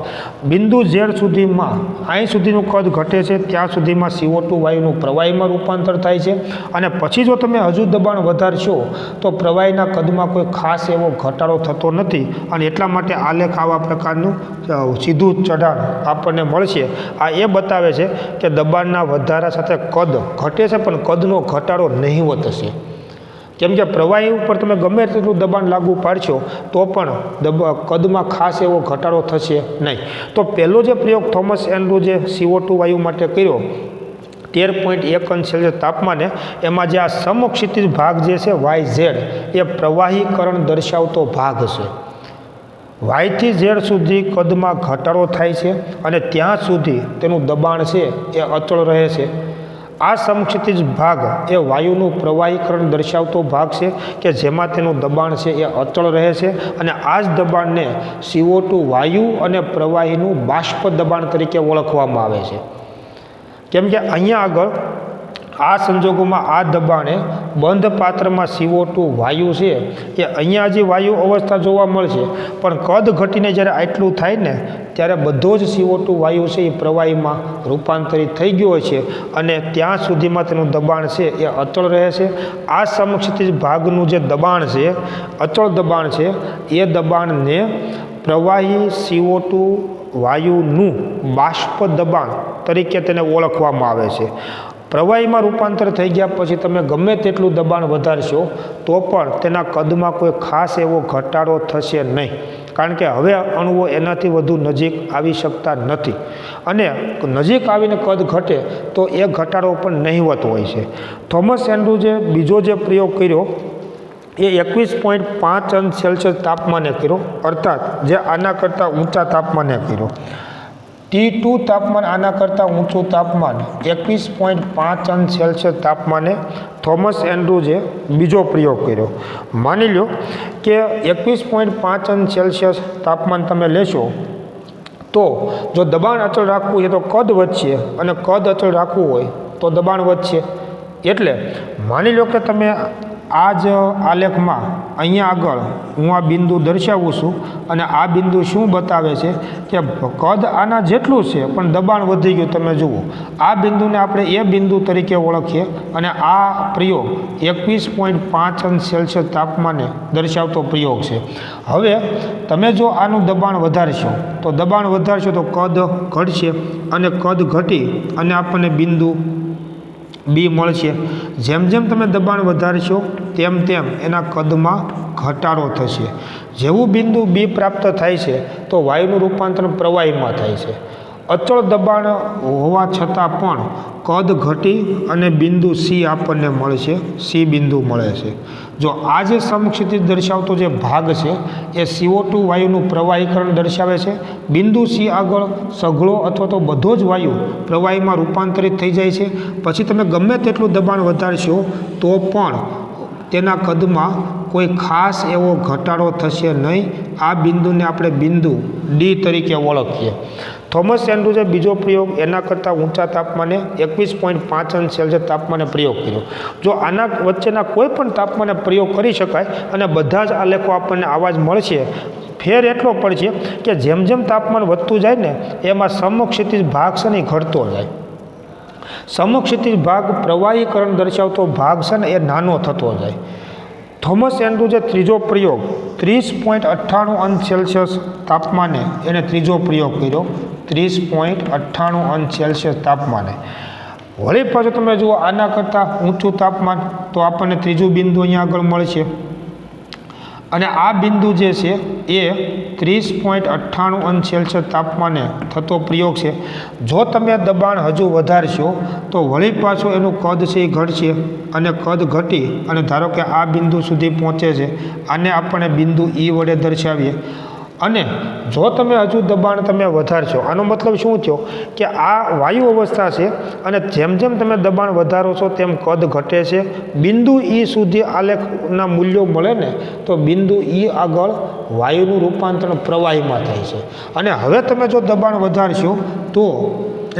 બિંદુ ઝેડ સુધીમાં અહીં સુધીનું કદ ઘટે છે, ત્યાં સુધીમાં CO2 વાયુનું પ્રવાહીમાં રૂપાંતર થાય છે અને પછી જો તમે હજુ દબાણ વધારશો તો પ્રવાહીના કદમાં કોઈ ખાસ એવો ઘટાડો થતો નથી અને એટલા માટે આલેખ આવા પ્રકારનું સીધું ચઢાણ આપણને મળશે। આ એ બતાવે છે કે દબાણના વધારા સાથે કદ ઘટે છે પણ કદનો ઘટાડો નહીવત હશે, કેમ કે પ્રવાહી ઉપર તમે ગમે તેટલું દબાણ લાગુ પાડશો તો પણ કદમાં ખાસ એવો ઘટાડો થશે નહીં। તો પહેલો જે પ્રયોગ થોમસ એન્ડ્રુઝે CO2 વાયુ માટે કર્યો 13.1 અંશ સેલ્સિયસ તાપમાને, એમાં જે આ સમક્ષિતિજ ભાગ જે છે YZ એ પ્રવાહીકરણ દર્શાવતો ભાગ છે। Y થી Z સુધી કદમાં ઘટાડો થાય છે અને ત્યાં સુધી તેનું દબાણ છે એ અચળ રહે છે। આ સમક્ષિતિજ ભાગ એ વાયુનું પ્રવાહીકરણ દર્શાવતો ભાગ છે કે જેમાં તેનું દબાણ છે એ અચળ રહે છે અને આ જ દબાણને CO2 વાયુ અને પ્રવાહીનું બાષ્પ દબાણ તરીકે ઓળખવામાં આવે છે, કેમ કે અહીંયા આગળ આ સંજોગોમાં આ દબાણે બંધ પાત્રમાં CO2 વાયુ છે એ અહીંયા જે વાયુ અવસ્થા જોવા મળશે, પણ કદ ઘટીને જ્યારે આટલું થાય ને ત્યારે બધો જ CO2 વાયુ છે એ પ્રવાહીમાં રૂપાંતરિત થઈ ગયો છે અને ત્યાં સુધીમાં તેનું દબાણ છે એ અચળ રહે છે। આ સમક્ષિતિજ ભાગનું જે દબાણ છે, અચળ દબાણ છે, એ દબાણને પ્રવાહી CO2 વાયુનું બાષ્પ દબાણ તરીકે તેને ઓળખવામાં આવે છે। પ્રવાહીમાં રૂપાંતર થઈ ગયા પછી તમે ગમે તેટલું દબાણ વધારશો તો પણ તેના કદમાં કોઈ ખાસ એવો ઘટાડો થશે નહીં, કારણ કે હવે અણુઓ એનાથી વધુ નજીક આવી શકતા નથી અને નજીક આવીને કદ ઘટે તો એ ઘટાડો પણ નહીવત હોય છે। થોમસ એન્ડ્રુઝે બીજો જે પ્રયોગ કર્યો એ 21.5 અંશ સેલ્સિયસ તાપમાને કર્યો, અર્થાત જે આના કરતાં ઊંચા તાપમાને કર્યો। T2 તાપમાન આના કરતાં ઊંચું તાપમાન 21.5 અંશ સેલ્સિયસ તાપમાને થોમસ એન્ડ્રુઝે બીજો પ્રયોગ કર્યો। માની લો કે 21.5 અંશ સેલ્સિયસ તાપમાન તમે લેશો તો જો દબાણ અચળ રાખવું છે તો કદ વધશે અને કદ અચળ રાખવું હોય તો દબાણ વધશે। એટલે માની લો કે તમે આ જ આલેખમાં અહીંયા આગળ હું આ બિંદુ દર્શાવું છું અને આ બિંદુ શું બતાવે છે કે કદ આના જેટલું છે પણ દબાણ વધી ગયું। તમે જુઓ આ બિંદુને આપણે એ બિંદુ તરીકે ઓળખીએ અને આ પ્રયોગ 21.5 અંશ સેલ્સિયસ તાપમાને દર્શાવતો પ્રયોગ છે। હવે તમે જો આનું દબાણ વધારશો તો કદ ઘટશે અને કદ ઘટી અને આપણને બિંદુ B મળશે। જેમ જેમ તમે દબાણ વધારશો તેમ તેમ એના કદમાં ઘટાડો થશે। જેવું બિંદુ B પ્રાપ્ત થાય છે તો વાયુનું રૂપાંતરણ પ્રવાહીમાં થાય છે। અચળ દબાણ હોવા છતાં પણ કદ ઘટી અને બિંદુ C આપણને મળશે, C બિંદુ મળે છે। જો આ જે સમક્ષિતિજ દર્શાવતો જે ભાગ છે એ CO2 વાયુનું પ્રવાહીકરણ દર્શાવે છે। બિંદુ C આગળ સઘળો અથવા તો બધો જ વાયુ પ્રવાહીમાં રૂપાંતરિત થઈ જાય છે। પછી તમે ગમે તેટલું દબાણ વધારશો તો પણ તેના કદમાં કોઈ ખાસ એવો ઘટાડો થશે નહીં। આ બિંદુને આપણે બિંદુ D તરીકે ઓળખીએ। થોમસ એન્ડ્રુઝે બીજો પ્રયોગ એના કરતાં ઊંચા તાપમાને 21.5 અંશ સેલ્સિયસ તાપમાને પ્રયોગ કર્યો। જો આના વચ્ચેના કોઈ પણ તાપમાને પ્રયોગ કરી શકાય અને બધા જ આલેખો આપણને આવા જ મળશે ફેર એટલો પડશે કે જેમ જેમ તાપમાન વધતું જાય ને એમાં સમક્ષિતિજ ભાગ છે ને એ ઘટતો જાય. સમક્ષિતિજ ભાગ પ્રવાહીકરણ દર્શાવતો ભાગ છે ને એ નાનો થતો જાય. થોમસ એન્ડ્રુજે ત્રીજો પ્રયોગ 30.98 અંશ સેલ્સિયસ તાપમાને એને ત્રીજો પ્રયોગ કર્યો. 30.98 અંશ સેલ્સિયસ તાપમાને. વળી પાછું તમે જુઓ આના કરતાં ઊંચું તાપમાન તો આપણને ત્રીજું બિંદુ અહીંયા આગળ મળશે અને આ બિંદુ જે છે એ 30.98 અંશ સેલ્સિયસ તાપમાને થતો પ્રયોગ છે. જો તમે દબાણ હજુ વધારશો તો વળી પાછું એનું કદ છે એ ઘટશે અને કદ ઘટી અને ધારો કે આ બિંદુ સુધી પહોંચે છે. આને આપણે બિંદુ E વડે દર્શાવીએ અને જો તમે હજુ દબાણ તમે વધારશો, આનો મતલબ શું થયો કે આ વાયુ અવસ્થા છે અને જેમ જેમ તમે દબાણ વધારો છો તેમ કદ ઘટે છે. બિંદુ E સુધી આલેખના મૂલ્યો મળે ને તો બિંદુ E આગળ વાયુનું રૂપાંતરણ પ્રવાહીમાં થાય છે અને હવે તમે જો દબાણ વધારશો તો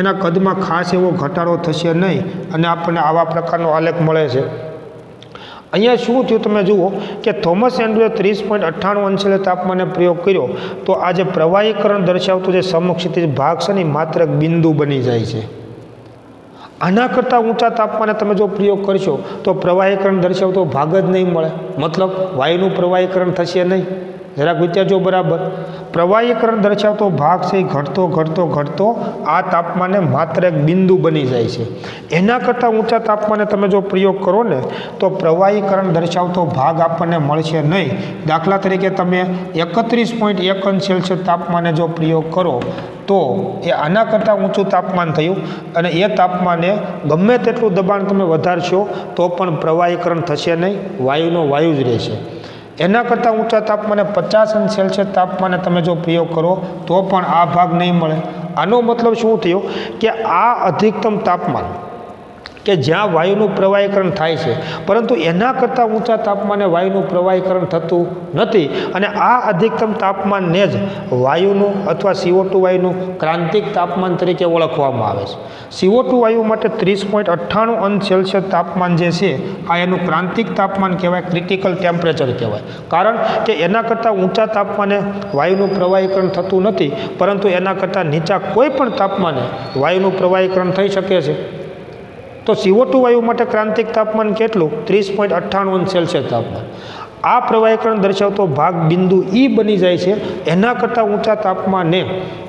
એના કદમાં ખાસ એવો ઘટાડો થશે નહીં અને આપણને આવા પ્રકારનો આલેખ મળે છે. અહીંયા શું થયું તમે જુઓ કે થોમસ એન્ડ્રુએ 30.98 અંશ તાપમાને પ્રયોગ કર્યો તો આ જે પ્રવાહીકરણ દર્શાવતો જે સમક્ષિતિજ ભાગ છે ને માત્ર એક બિંદુ બની જાય છે. આના કરતાં ઊંચા તાપમાને તમે જો પ્રયોગ કરશો તો પ્રવાહીકરણ દર્શાવતો ભાગ જ નહીં મળે, મતલબ વાયુનું પ્રવાહીકરણ થશે નહીં. જરાક વિચારજો બરાબર. પ્રવાહીકરણ દર્શાવતો ભાગ છે એ ઘટતો ઘટતો ઘટતો આ તાપમાને માત્ર એક બિંદુ બની જાય છે. એના કરતાં ઊંચા તાપમાને તમે જો પ્રયોગ કરો ને તો પ્રવાહીકરણ દર્શાવતો ભાગ આપણને મળશે નહીં. દાખલા તરીકે તમે 31.1 અંશ સેલ્સિયસ તાપમાને જો પ્રયોગ કરો તો એ આના કરતાં ઊંચું તાપમાન થયું અને એ તાપમાને ગમે તેટલું દબાણ તમે વધારશો તો પણ પ્રવાહીકરણ થશે નહીં, વાયુનો વાયુ જ રહેશે. એના કરતાં ઊંચા તાપમાને 50 અંશ સેલ્સિયસ તાપમાને તમે જો પ્રયોગ કરો તો પણ આ ભાગ નહીં મળે. આનો મતલબ શું થયો કે આ અધિકતમ તાપમાન કે જ્યાં વાયુનું પ્રવાહીકરણ થાય છે પરંતુ એના કરતાં ઊંચા તાપમાને વાયુનું પ્રવાહીકરણ થતું નથી અને આ અધિકતમ તાપમાનને જ વાયુનું અથવા CO2 વાયુનું ક્રાંતિક તાપમાન તરીકે ઓળખવામાં આવે છે. CO2 વાયુ માટે 30.98 અંશ સેલ્સિયસ તાપમાન જે છે આ એનું ક્રાંતિક તાપમાન કહેવાય, ક્રિટિકલ ટેમ્પરેચર કહેવાય. કારણ કે એના કરતાં ઊંચા તાપમાને વાયુનું પ્રવાહીકરણ થતું નથી પરંતુ એના કરતાં નીચા કોઈ પણ તાપમાને વાયુનું પ્રવાહીકરણ થઈ શકે છે. તો CO2 વાયુ માટે ક્રાંતિક તાપમાન કેટલું? 30.98 અંશ સેલ્સિયસ તાપમાન. આ પ્રવાહીકરણ દર્શાવતો ભાગ બિંદુ E બની જાય છે. એના કરતાં ઊંચા તાપમાને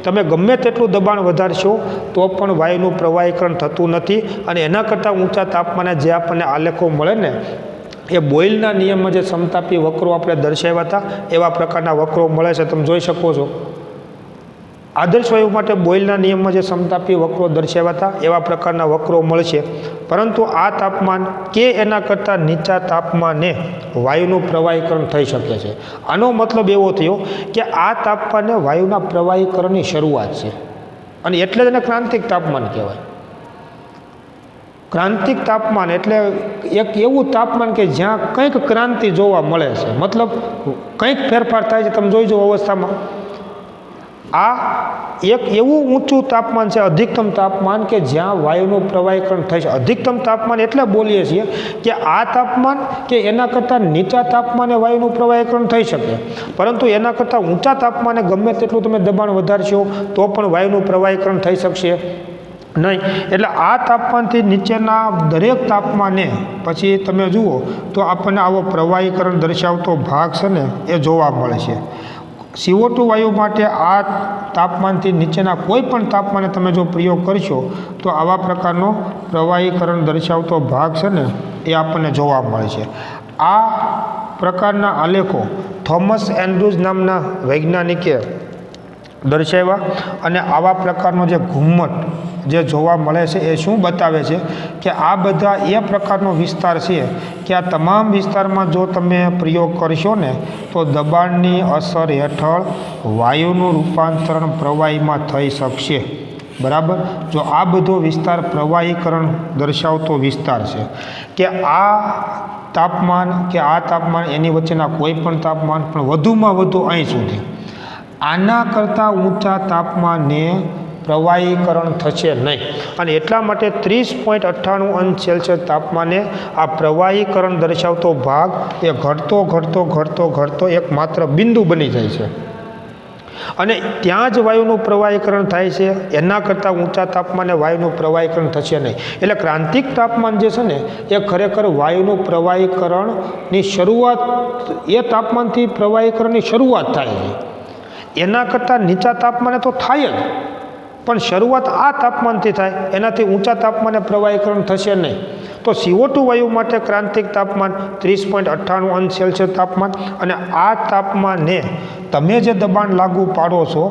તમે ગમે તેટલું દબાણ વધારશો તો પણ વાયુનું પ્રવાહીકરણ થતું નથી અને એના કરતાં ઊંચા તાપમાને જે આપણને આલેખો મળે ને એ બોયલના નિયમમાં જે સમતાપી વક્રો આપણે દર્શાવ્યા હતા એવા પ્રકારના વક્રો મળે છે. તમે જોઈ શકો છો. આદર્શ વાયુ માટે બોયલના નિયમમાં જે સમતાપી વક્રો દર્શાવ્યા હતા એવા પ્રકારના વક્રો મળશે પરંતુ આ તાપમાન કે એના કરતાં નીચા તાપમાને વાયુનું પ્રવાહીકરણ થઈ શકે છે. આનો મતલબ એવો થયો કે આ તાપમાને વાયુના પ્રવાહીકરણની શરૂઆત છે અને એટલે જ એને ક્રાંતિક તાપમાન કહેવાય. ક્રાંતિક તાપમાન એટલે એક એવું તાપમાન કે જ્યાં કંઈક ક્રાંતિ જોવા મળે છે, મતલબ કંઈક ફેરફાર થાય છે. તમે જોઈજો અવસ્થામાં આ એક એવું ઊંચું તાપમાન છે, અધિકતમ તાપમાન કે જ્યાં વાયુનું પ્રવાહીકરણ થાય છે. અધિકતમ તાપમાન એટલે બોલીએ છીએ કે આ તાપમાન કે એના કરતાં નીચા તાપમાને વાયુનું પ્રવાહીકરણ થઈ શકે પરંતુ એના કરતાં ઊંચા તાપમાને ગમે તેટલું તમે દબાણ વધારશો તો પણ વાયુનું પ્રવાહીકરણ થઈ શકશે નહીં. એટલે આ તાપમાનથી નીચેના દરેક તાપમાને પછી તમે જુઓ તો આપણને આવો પ્રવાહીકરણ દર્શાવતો ભાગ છે ને એ જોવા મળે છે. CO2 વાયુ માટે આ તાપમાનથી નીચેના કોઈ પણ તાપમાને તમે જો પ્રયોગ કરશો તો આવા પ્રકારનો પ્રવાહીકરણ દર્શાવતો ભાગ છે ને એ આપણને જોવા મળે છે. આ પ્રકારના આલેખો થોમસ એન્ડ્રુજ નામના વૈજ્ઞાનિકે દર્શાવ્યા અને આવા પ્રકારનો જે ઘુમ્મટ જે જોવા મળે છે એ શું બતાવે છે કે આ બધા એ પ્રકારનો વિસ્તાર છે કે આ તમામ વિસ્તારમાં જો તમે પ્રયોગ કરશો ને તો દબાણની અસર હેઠળ વાયુનું રૂપાંતરણ પ્રવાહીમાં થઈ શકશે. બરાબર. જો આ બધો વિસ્તાર પ્રવાહીકરણ દર્શાવતો વિસ્તાર છે કે આ તાપમાન એની વચ્ચેના કોઈ પણ તાપમાન પણ વધુમાં વધુ અહીં સુધી આના કરતાં ઊંચા તાપમાને પ્રવાહીકરણ થશે નહીં અને એટલા માટે 30.98 અંશ સેલ્સિયસ તાપમાને આ પ્રવાહીકરણ દર્શાવતો ભાગ એ ઘટતો ઘટતો ઘટતો ઘટતો એક માત્ર બિંદુ બની જાય છે. અને ત્યાં જ વાયુનું પ્રવાહીકરણ થાય છે, એના કરતાં ઊંચા તાપમાને વાયુનું પ્રવાહીકરણ થશે નહીં. એટલે ક્રાંતિક તાપમાન જે છે ને એ ખરેખર વાયુનું પ્રવાહીકરણની શરૂઆત, એ તાપમાનથી પ્રવાહીકરણની શરૂઆત થાય છે. એના કરતાં નીચા તાપમાને તો થાય જ, પણ શરૂઆત આ તાપમાનથી થાય, એનાથી ઊંચા તાપમાને પ્રવાહીકરણ થશે નહીં. તો CO2 વાયુ માટે ક્રાંતિક તાપમાન 30.98 અંશ સેલ્સિયસ તાપમાન, અને આ તાપમાને તમે જે દબાણ લાગુ પાડો છો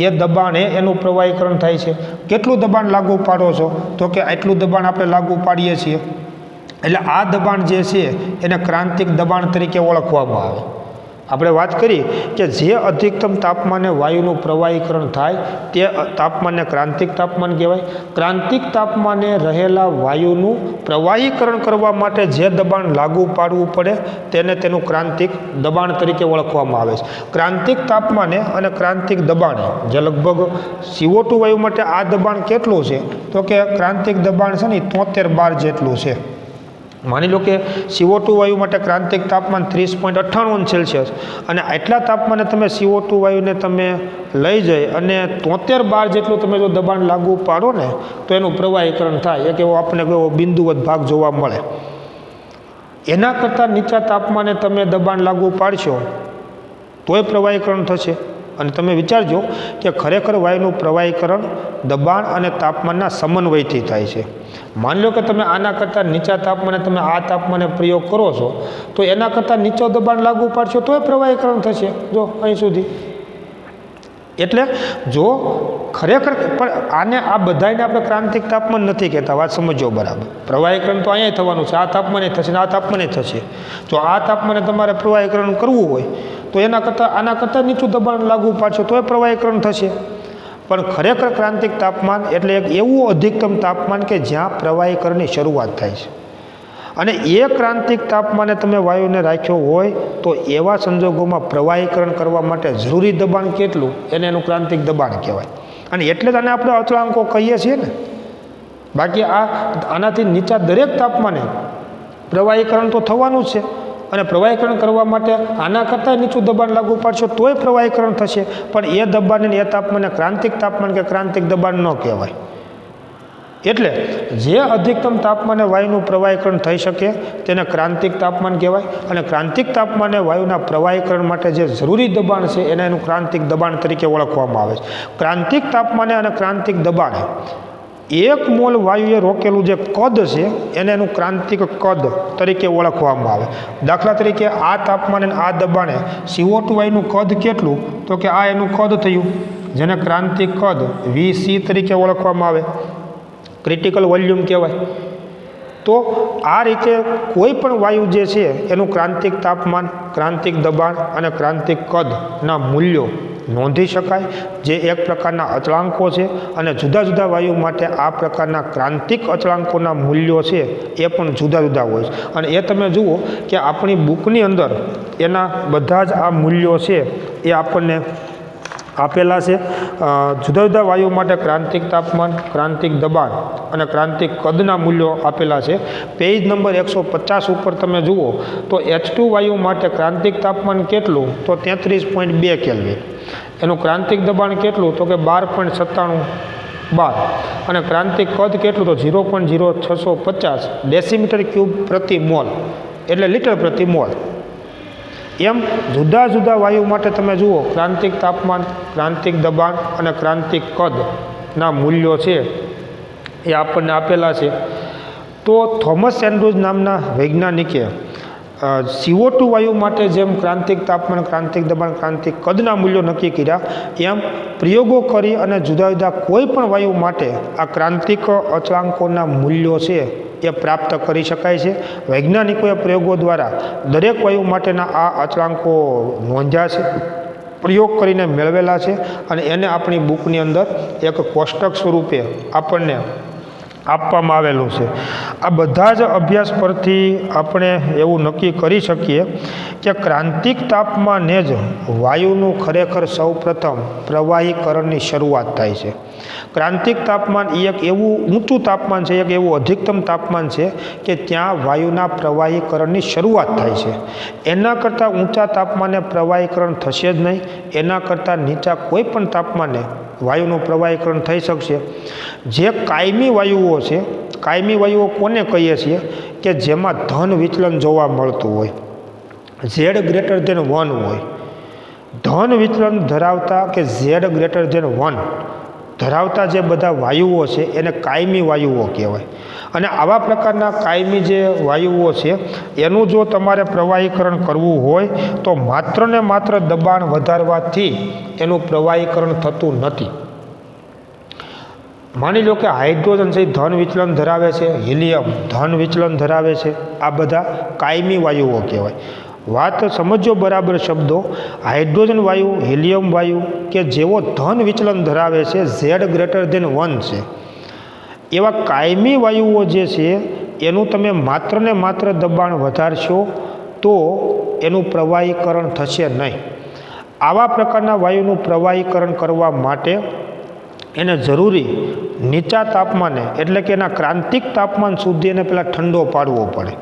એ દબાણે એનું પ્રવાહીકરણ થાય છે. કેટલું દબાણ લાગુ પાડો છો? તો કે આટલું દબાણ આપણે લાગુ પાડીએ છીએ. એટલે આ દબાણ જે છે એને ક્રાંતિક દબાણ તરીકે ઓળખવામાં આવે. આપણે વાત કરી કે જે અધિકતમ તાપમાને વાયુનું પ્રવાહીકરણ થાય તે તાપમાનને ક્રાંતિક તાપમાન કહેવાય. ક્રાંતિક તાપમાને રહેલા વાયુનું પ્રવાહીકરણ કરવા માટે જે દબાણ લાગુ પાડવું પડે તેને તેનું ક્રાંતિક દબાણ તરીકે ઓળખવામાં આવે છે. ક્રાંતિક તાપમાને અને ક્રાંતિક દબાણે જે લગભગ CO2 વાયુ માટે આ દબાણ કેટલું છે? તો કે ક્રાંતિક દબાણ છે ને 73 બાર જેટલું છે. માની લો કે CO2 વાયુ માટે ક્રાંતિક તાપમાન 30.98 અંશ સેલ્સિયસ, અને આટલા તાપમાને તમે CO2 વાયુને તમે લઈ જઈ અને 73 બાર જેટલું તમે જો દબાણ લાગુ પાડો ને તો એનું પ્રવાહીકરણ થાય. એક એવો આપણને એવો બિંદુવત ભાગ જોવા મળે. એના કરતાં નીચા તાપમાને તમે દબાણ લાગુ પાડશો તોય પ્રવાહીકરણ થશે. અને તમે વિચારજો કે ખરેખર વાયુનું પ્રવાહીકરણ દબાણ અને તાપમાનના સમન્વયથી થાય છે. માની લો કે તમે આના કરતાં નીચા તાપમાને તમે આ તાપમાને પ્રયોગ કરો છો તો એના કરતાં નીચો દબાણ લાગુ પાડશો તોય પ્રવાહીકરણ થશે. જો અહીં સુધી. એટલે જો ખરેખર પણ આને આ બધાને આપણે ક્રાંતિક તાપમાન નથી કહેતા. વાત સમજો બરાબર. પ્રવાહીકરણ તો અહીંયા થવાનું છે, આ તાપમાને થશે ને આ તાપમાને થશે. જો આ તાપમાને તમારે પ્રવાહીકરણ કરવું હોય તો આના કરતાં નીચું દબાણ લાગુ પાડશો તોય પ્રવાહીકરણ થશે. પણ ખરેખર ક્રાંતિક તાપમાન એટલે એક એવું અધિકતમ તાપમાન કે જ્યાં પ્રવાહીકરણની શરૂઆત થાય છે. અને એ ક્રાંતિક તાપમાને તમે વાયુને રાખ્યો હોય તો એવા સંજોગોમાં પ્રવાહીકરણ કરવા માટે જરૂરી દબાણ કેટલું એને એનું ક્રાંતિક દબાણ કહેવાય. અને એટલે જ આને આપણે અચળાંકો કહીએ છીએ ને. બાકી આનાથી નીચા દરેક તાપમાને પ્રવાહીકરણ તો થવાનું જ છે. અને પ્રવાહીકરણ કરવા માટે આના કરતાં નીચું દબાણ લાગુ પાડશો તોય પ્રવાહીકરણ થશે. પણ એ દબાણને એ તાપમાને ક્રાંતિક તાપમાન કે ક્રાંતિક દબાણ ન કહેવાય. એટલે જે અધિકતમ તાપમાને વાયુનું પ્રવાહીકરણ થઈ શકે તેને ક્રાંતિક તાપમાન કહેવાય. અને ક્રાંતિક તાપમાને વાયુના પ્રવાહીકરણ માટે જે જરૂરી દબાણ છે એને એનું ક્રાંતિક દબાણ તરીકે ઓળખવામાં આવે છે. ક્રાંતિક તાપમાને અને ક્રાંતિક દબાણે 1 મોલ વાયુએ રોકેલું જે કદ છે એને એનું ક્રાંતિક કદ તરીકે ઓળખવામાં આવે. દાખલા તરીકે આ તાપમાને આ દબાણે CO2 વાયુનું કદ કેટલું? તો કે આ એનું કદ થયું, જેને ક્રાંતિક કદ VC તરીકે ઓળખવામાં આવે. ક્રિટિકલ વોલ્યુમ કહેવાય. તો આ રીતે કોઈ પણ વાયુ જે છે એનું ક્રાંતિક તાપમાન, ક્રાંતિક દબાણ અને ક્રાંતિક કદના મૂલ્યો નોંધી શકાય, જે એક પ્રકારના અચળાંકો છે. અને જુદા જુદા વાયુ માટે આ પ્રકારના ક્રાંતિક અચળાંકોના મૂલ્યો છે એ પણ જુદા જુદા હોય છે. અને એ તમે જુઓ કે આપણી બુકની અંદર એના બધા જ આ મૂલ્યો છે એ આપણને આપેલા છે. જુદા જુદા વાયુ માટે ક્રાંતિક તાપમાન, ક્રાંતિક દબાણ અને ક્રાંતિક કદના મૂલ્યો આપેલા છે. પેજ નંબર 150 ઉપર તમે જુઓ તો H2 વાયુ માટે ક્રાંતિક તાપમાન કેટલું? તો 33.2 કેલ્વિન. એનું ક્રાંતિક દબાણ કેટલું? તો કે 12.97 બાર. અને ક્રાંતિક કદ કેટલું? તો 0.0650 ડેસીમીટર ક્યુબ પ્રતિ મોલ, એટલે લીટર પ્રતિ મોલ. એમ જુદા જુદા વાયુ માટે તમે જુઓ ક્રાંતિક તાપમાન, ક્રાંતિક દબાણ અને ક્રાંતિક કદના મૂલ્યો છે એ આપણને આપેલા છે. તો થોમસ એન્ડ્રુઝ નામના વૈજ્ઞાનિકે CO2 વાયુ માટે જેમ ક્રાંતિક તાપમાન, ક્રાંતિક દબાણ, ક્રાંતિક કદના મૂલ્યો નક્કી કર્યા, એમ પ્રયોગો કરી અને જુદા જુદા કોઈ પણ વાયુ માટે આ ક્રાંતિક અચળાંકોના મૂલ્યો છે એ પ્રાપ્ત કરી શકાય છે. વૈજ્ઞાનિકોએ પ્રયોગો દ્વારા દરેક વાયુ માટેના આ અચળાંકો નોંધ્યા છે, પ્રયોગ કરીને મેળવેલા છે. અને એને આપણી બુકની અંદર એક કોષ્ટક સ્વરૂપે આપણને આપવામાં આવેલું છે। આ બધા જ અભ્યાસ પરથી આપણે એવું નક્કી કરી શકીએ કે ક્રાંતિક તાપમાને જ વાયુનું ખરેખર સૌપ્રથમ પ્રવાહીકરણની શરૂઆત થાય છે। ક્રાંતિક તાપમાન એ એક એવું ઊંચું તાપમાન છે, એક એવું અધિકતમ તાપમાન છે કે ત્યાં વાયુના પ્રવાહીકરણની શરૂઆત થાય છે। એના કરતાં ઊંચા તાપમાને પ્રવાહીકરણ થશે જ નહીં, એના કરતાં નીચા કોઈ પણ તાપમાને વાયુનું પ્રવાહીકરણ થઈ શકશે। જે કાયમી વાયુઓ છે, કાયમી વાયુઓ કોને કહીએ છીએ કે જેમાં ધન વિચલન જોવા મળતું હોય, ઝેડ ગ્રેટર ધેન 1 હોય। ધન વિચલન ધરાવતા કે ઝેડ ગ્રેટર ધેન 1 ધરાવતા જે બધા વાયુઓ છે એને કાયમી વાયુઓ કહેવાય। અને આવા પ્રકારના કાયમી જે વાયુઓ છે એનું જો તમારે પ્રવાહીકરણ કરવું હોય તો માત્ર ને માત્ર દબાણ વધારવાથી એનું પ્રવાહીકરણ થતું નથી। માની લો કે હાઇડ્રોજન છે ધન વિચલન ધરાવે છે, હિલિયમ ધન વિચલન ધરાવે છે, આ બધા કાયમી વાયુઓ કહેવાય। વાત સમજો બરાબર શબ્દો, હાઇડ્રોજન વાયુ, હિલિયમ વાયુ કે જેવો ધન વિચલન ધરાવે છે, ઝેડ ગ્રેટર ધેન 1 છે, એવા કાયમી વાયુઓ જે છે એનું તમે માત્ર ને માત્ર દબાણ વધારશો તો એનું પ્રવાહીકરણ થશે નહીં। આવા પ્રકારના વાયુનું પ્રવાહીકરણ કરવા માટે એને જરૂરી નીચા તાપમાને એટલે કે એના ક્રાંતિક તાપમાન સુધી એને પહેલાં ઠંડો પાડવો પડે।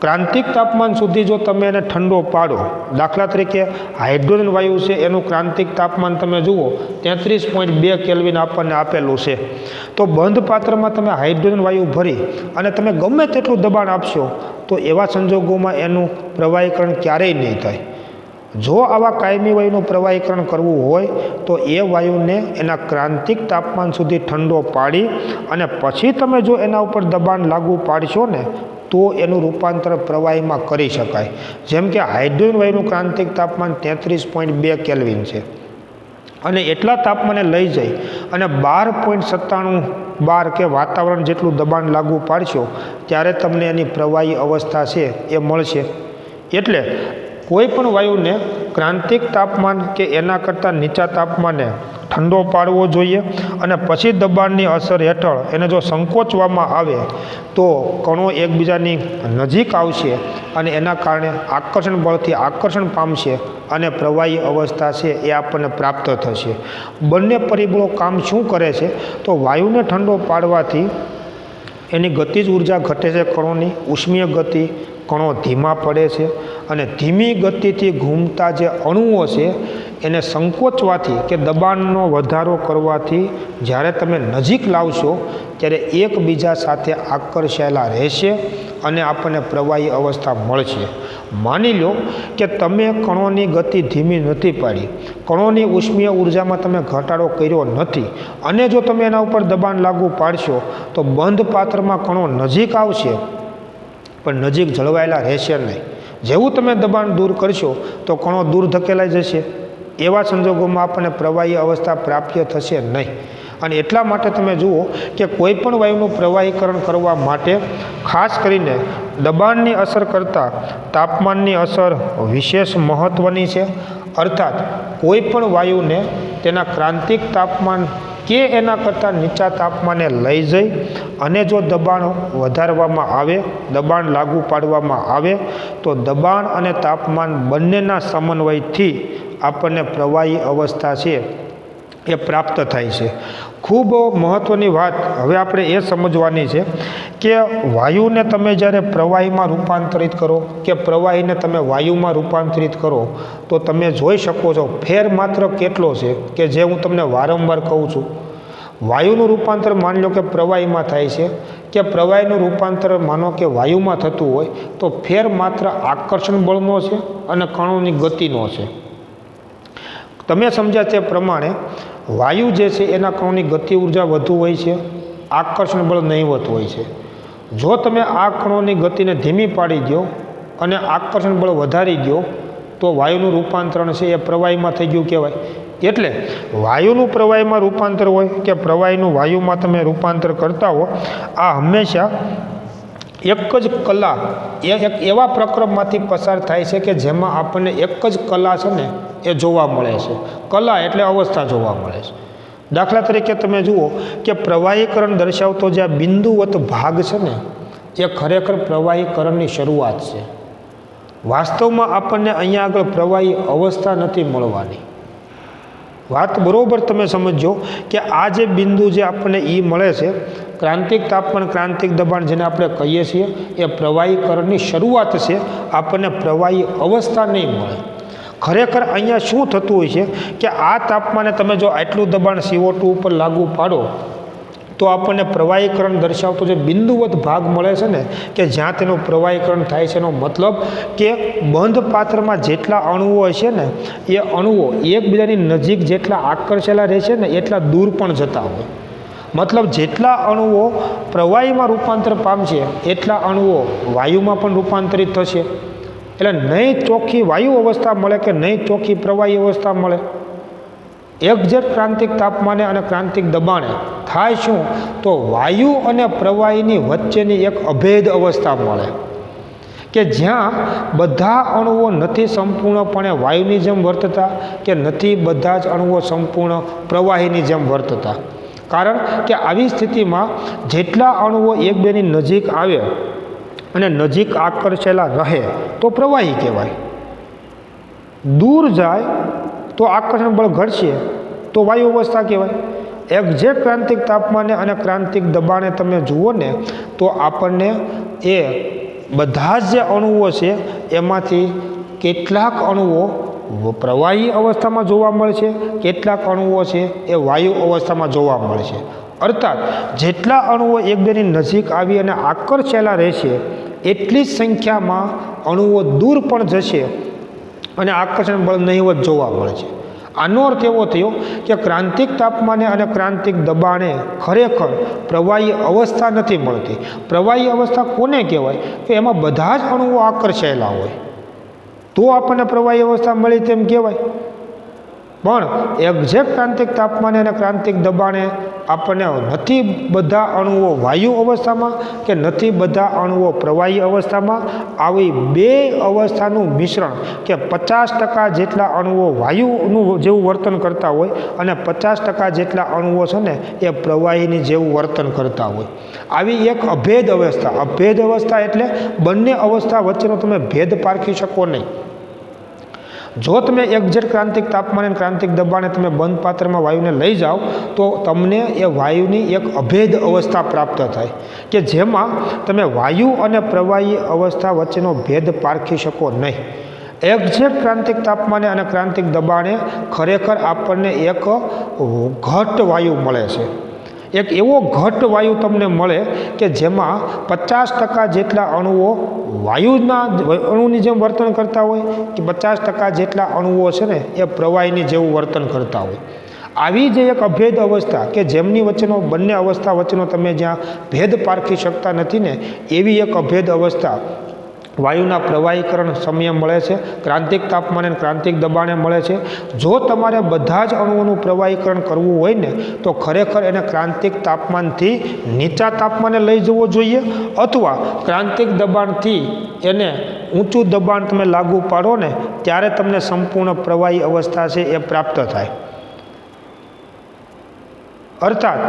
ક્રાંતિક તાપમાન સુધી જો તમે એને ઠંડો પાડો, દાખલા તરીકે હાઇડ્રોજન વાયુ છે એનું ક્રાંતિક તાપમાન તમે જુઓ 33.2 કેલ્વિન આપણને આપેલું છે, તો બંધ પાત્રમાં તમે હાઇડ્રોજન વાયુ ભરી અને તમે ગમે તેટલું દબાણ આપશો તો એવા સંજોગોમાં એનું પ્રવાહીકરણ ક્યારેય નહીં થાય। જો આવા કાયમી વાયુનું પ્રવાહીકરણ કરવું હોય તો એ વાયુને એના ક્રાંતિક તાપમાન સુધી ઠંડો પાડી અને પછી તમે જો એના ઉપર દબાણ લાગુ પાડશો ને તો એનું રૂપાંતર પ્રવાહીમાં કરી શકાય। જેમ કે હાઇડ્રોજન વાયુનું ક્રાંતિક તાપમાન 33.2 કેલ્વિન છે અને એટલા તાપમાને લઈ જઈ અને 12.97 બાર કે વાતાવરણ જેટલું દબાણ લાગુ પાડશો ત્યારે તમને એની પ્રવાહી અવસ્થા છે એ મળશે। એટલે કોઈ પણ વાયુને ક્રાંતિક તાપમાન કે એના કરતાં નીચા તાપમાને ઠંડો પાડવો જોઈએ અને પછી દબાણની અસર હેઠળ એને જો સંકોચવામાં આવે તો કણો એકબીજાની નજીક આવશે અને એના કારણે આકર્ષણ બળથી આકર્ષણ પામશે અને પ્રવાહી અવસ્થા છે એ આપણને પ્રાપ્ત થશે। બંને પરિબળો કામ શું કરે છે તો વાયુને ઠંડો પાડવાથી એની ગતિજ ઉર્જા ઘટે છે, કણોની ઉષ્મીય ગતિ, કણો ધીમા પડે છે અને ધીમી ગતિથી ઘૂમતા જે અણુઓ છે એને સંકોચવાથી કે દબાણનો વધારો કરવાથી જ્યારે તમે નજીક લાવશો ત્યારે એકબીજા સાથે આકર્ષાયેલા રહેશે અને આપણને પ્રવાહી અવસ્થા મળશે। માની લો કે તમે કણોની ગતિ ધીમી નથી પાડી, કણોની ઉષ્મીય ઉર્જામાં તમે ઘટાડો કર્યો નથી અને જો તમે એના ઉપર દબાણ લાગુ પાડશો તો બંધ પાત્રમાં કણો નજીક આવશે પણ નજીક જળવાયેલા રહેશે નહીં। જેવું તમે દબાણ દૂર કરશો તો કણો દૂર ધકેલાઈ જશે, એવા સંજોગોમાં આપણને પ્રવાહી અવસ્થા પ્રાપ્ય થશે નહીં। અને એટલા માટે તમે જુઓ કે કોઈ પણ વાયુનું પ્રવાહીકરણ કરવા માટે ખાસ કરીને દબાણની અસર કરતાં તાપમાનની અસર વિશેષ મહત્ત્વની છે। અર્થાત કોઈ પણ વાયુને તેના ક્રાંતિક તાપમાન કે એના કરતાં નીચા તાપમાને લઈ જઈ અને જો દબાણ વધારવામાં આવે, દબાણ લાગુ પાડવામાં આવે તો દબાણ અને તાપમાન બંનેના સમન્વયથી આપણને પ્રવાહી અવસ્થા છે એ પ્રાપ્ત થાય છે। ખૂબ મહત્ત્વની વાત હવે આપણે એ સમજવાની છે કે વાયુને તમે જ્યારે પ્રવાહીમાં રૂપાંતરિત કરો કે પ્રવાહીને તમે વાયુમાં રૂપાંતરિત કરો તો તમે જોઈ શકો છો ફેર માત્ર કેટલો છે કે જે હું તમને વારંવાર કહું છું। વાયુનું રૂપાંતર માની લો કે પ્રવાહીમાં થાય છે કે પ્રવાહીનું રૂપાંતર માનો કે વાયુમાં થતું હોય તો ફેર માત્ર આકર્ષણ બળનો છે અને કણોની ગતિનો છે। તમે સમજ્યા તે પ્રમાણે વાયુ જે છે એના કણોની ગતિ ઉર્જા વધુ હોય છે, આકર્ષણ બળ નહીવત હોય છે। જો તમે આ કણોની ગતિને ધીમી પાડી દો અને આકર્ષણ બળ વધારી દો તો વાયુનું રૂપાંતરણ છે એ પ્રવાહીમાં થઈ ગયું કહેવાય। એટલે વાયુનું પ્રવાહીમાં રૂપાંતર હોય કે પ્રવાહીનું વાયુમાં તમે રૂપાંતર કરતા હો, આ હંમેશા એક જ કલા એક એવા પ્રક્રમમાંથી પસાર થાય છે કે જેમાં આપણને એક જ કલા છે ને એ જોવા મળે છે। કલા એટલે અવસ્થા જોવા મળે છે। દાખલા તરીકે તમે જુઓ કે પ્રવાહીકરણ દર્શાવતો જે આ બિંદુવત ભાગ છે ને એ ખરેખર પ્રવાહીકરણની શરૂઆત છે. વાસ્તવમાં આપણને અહીંયા આગળ પ્રવાહી અવસ્થા નથી મળવાની. વાત બરાબર તમે સમજો કે આ જે બિંદુ જે આપણને એ મળે છે, ક્રાંતિક તાપમાન ક્રાંતિક દબાણ જેને આપણે કહીએ છીએ, એ પ્રવાહીકરણની શરૂઆત છે. આપણને પ્રવાહી અવસ્થા નહીં મળે. ખરેખર અહીંયા શું થતું હોય છે કે આ તાપમાને તમે જો આટલું દબાણ CO2 ઉપર લાગુ પાડો તો આપણને પ્રવાહીકરણ દર્શાવતો જે બિંદુવત ભાગ મળે છે ને, કે જ્યાં તેનું પ્રવાહીકરણ થાય છે. એનો મતલબ કે બંધ પાત્રમાં જેટલા અણુઓ છે ને, એ અણુઓ એકબીજાની નજીક જેટલા આકર્ષેલા રહે છે ને એટલા દૂર પણ જતા હોય. મતલબ જેટલા અણુઓ પ્રવાહીમાં રૂપાંતર પામશે એટલા અણુઓ વાયુમાં પણ રૂપાંતરિત થશે. એટલે નહીં ચોખ્ખી વાયુ અવસ્થા મળે કે નહીં ચોખ્ખી પ્રવાહી અવસ્થા મળે. એક્ઝેક્ટ ક્રાંતિક તાપમાને અને ક્રાંતિક દબાણે થાય શું, તો વાયુ અને પ્રવાહીની વચ્ચેની એક અભેદ અવસ્થા મળે કે જ્યાં બધા અણુઓ નથી સંપૂર્ણપણે વાયુની જેમ વર્તતા કે નથી બધા જ અણુઓ સંપૂર્ણ પ્રવાહીની જેમ વર્તતા. કારણ કે આવી સ્થિતિમાં જેટલા અણુઓ એકબીજાની નજીક આવે અને નજીક આકર્ષેલા રહે તો પ્રવાહી કહેવાય. દૂર જાય તો આકર્ષણ બળ ઘટશે તો વાયુ અવસ્થા કહેવાય. એક્ઝેક્ટ ક્રાંતિક તાપમાને અને ક્રાંતિક દબાણે તમે જુઓ ને તો આપણને એ બધા જ જે અણુઓ છે એમાંથી કેટલાક અણુઓ પ્રવાહી અવસ્થામાં જોવા મળશે, કેટલાક અણુઓ છે એ વાયુ અવસ્થામાં જોવા મળશે. અર્થાત જેટલા અણુઓ એકબીજાની નજીક આવી અને આકર્ષેલા રહેશે એટલી જ સંખ્યામાં અણુઓ દૂર પણ જશે અને આકર્ષણ બળ નહીવત જોવા મળે છે. આનો અર્થ એવો થયો કે ક્રાંતિક તાપમાને અને ક્રાંતિક દબાણે ખરેખર પ્રવાહી અવસ્થા નથી મળતી. પ્રવાહી અવસ્થા કોને કહેવાય કે એમાં બધા જ અણુઓ આકર્ષાયેલા હોય તો આપણને પ્રવાહી અવસ્થા મળી તેમ કહેવાય. પણ એક્ઝેક્ટ ક્રાંતિક તાપમાને અને ક્રાંતિક દબાણે આપણને નથી બધા અણુઓ વાયુ અવસ્થામાં કે નથી બધા અણુઓ પ્રવાહી અવસ્થામાં. આવી બે અવસ્થાનું મિશ્રણ કે 50% જેટલા અણુઓ વાયુનું જેવું વર્તન કરતા હોય અને 50% જેટલા અણુઓ છે ને એ પ્રવાહીની જેવું વર્તન કરતા હોય. આવી એક અભેદ અવસ્થા. અભેદ અવસ્થા એટલે બંને અવસ્થા વચ્ચેનો તમે ભેદ પારખી શકો નહીં. જો તમે એક્ઝેક્ટ ક્રાંતિક તાપમાન અને ક્રાંતિક દબાણે તમે બંધ પાત્રમાં વાયુને લઈ જાઓ તો તમને એ વાયુની એક અભેદ અવસ્થા પ્રાપ્ત થાય કે જેમાં તમે વાયુ અને પ્રવાહી અવસ્થા વચ્ચેનો ભેદ પારખી શકો નહીં. એક્ઝેક્ટ ક્રાંતિક તાપમાને અને ક્રાંતિક દબાણે ખરેખર આપણને એક ઘટ વાયુ મળે છે. એક એવો ઘટ વાયુ તમને મળે કે જેમાં 50% જેટલા અણુઓ અણુની જેમ વર્તન કરતા હોય કે 50% જેટલા અણુઓ છે ને એ પ્રવાહીની જેવું વર્તન કરતા હોય. આવી જે એક અભેદ અવસ્થા કે જેમની વચ્ચેનો બંને અવસ્થા વચ્ચેનો તમે જ્યાં ભેદ પારખી શકતા નથી ને એવી એક અભેદ અવસ્થા વાયુના પ્રવાહીકરણ સમયે મળે છે, ક્રાંતિક તાપમાને અને ક્રાંતિક દબાણે મળે છે. જો તમારે બધા જ અણુઓનું પ્રવાહીકરણ કરવું હોય ને તો ખરેખર એને ક્રાંતિક તાપમાનથી નીચા તાપમાને લઈ જવો જોઈએ અથવા ક્રાંતિક દબાણથી એને ઊંચું દબાણ તમે લાગુ પાડો ને ત્યારે તમને સંપૂર્ણ પ્રવાહી અવસ્થા છે એ પ્રાપ્ત થાય. અર્થાત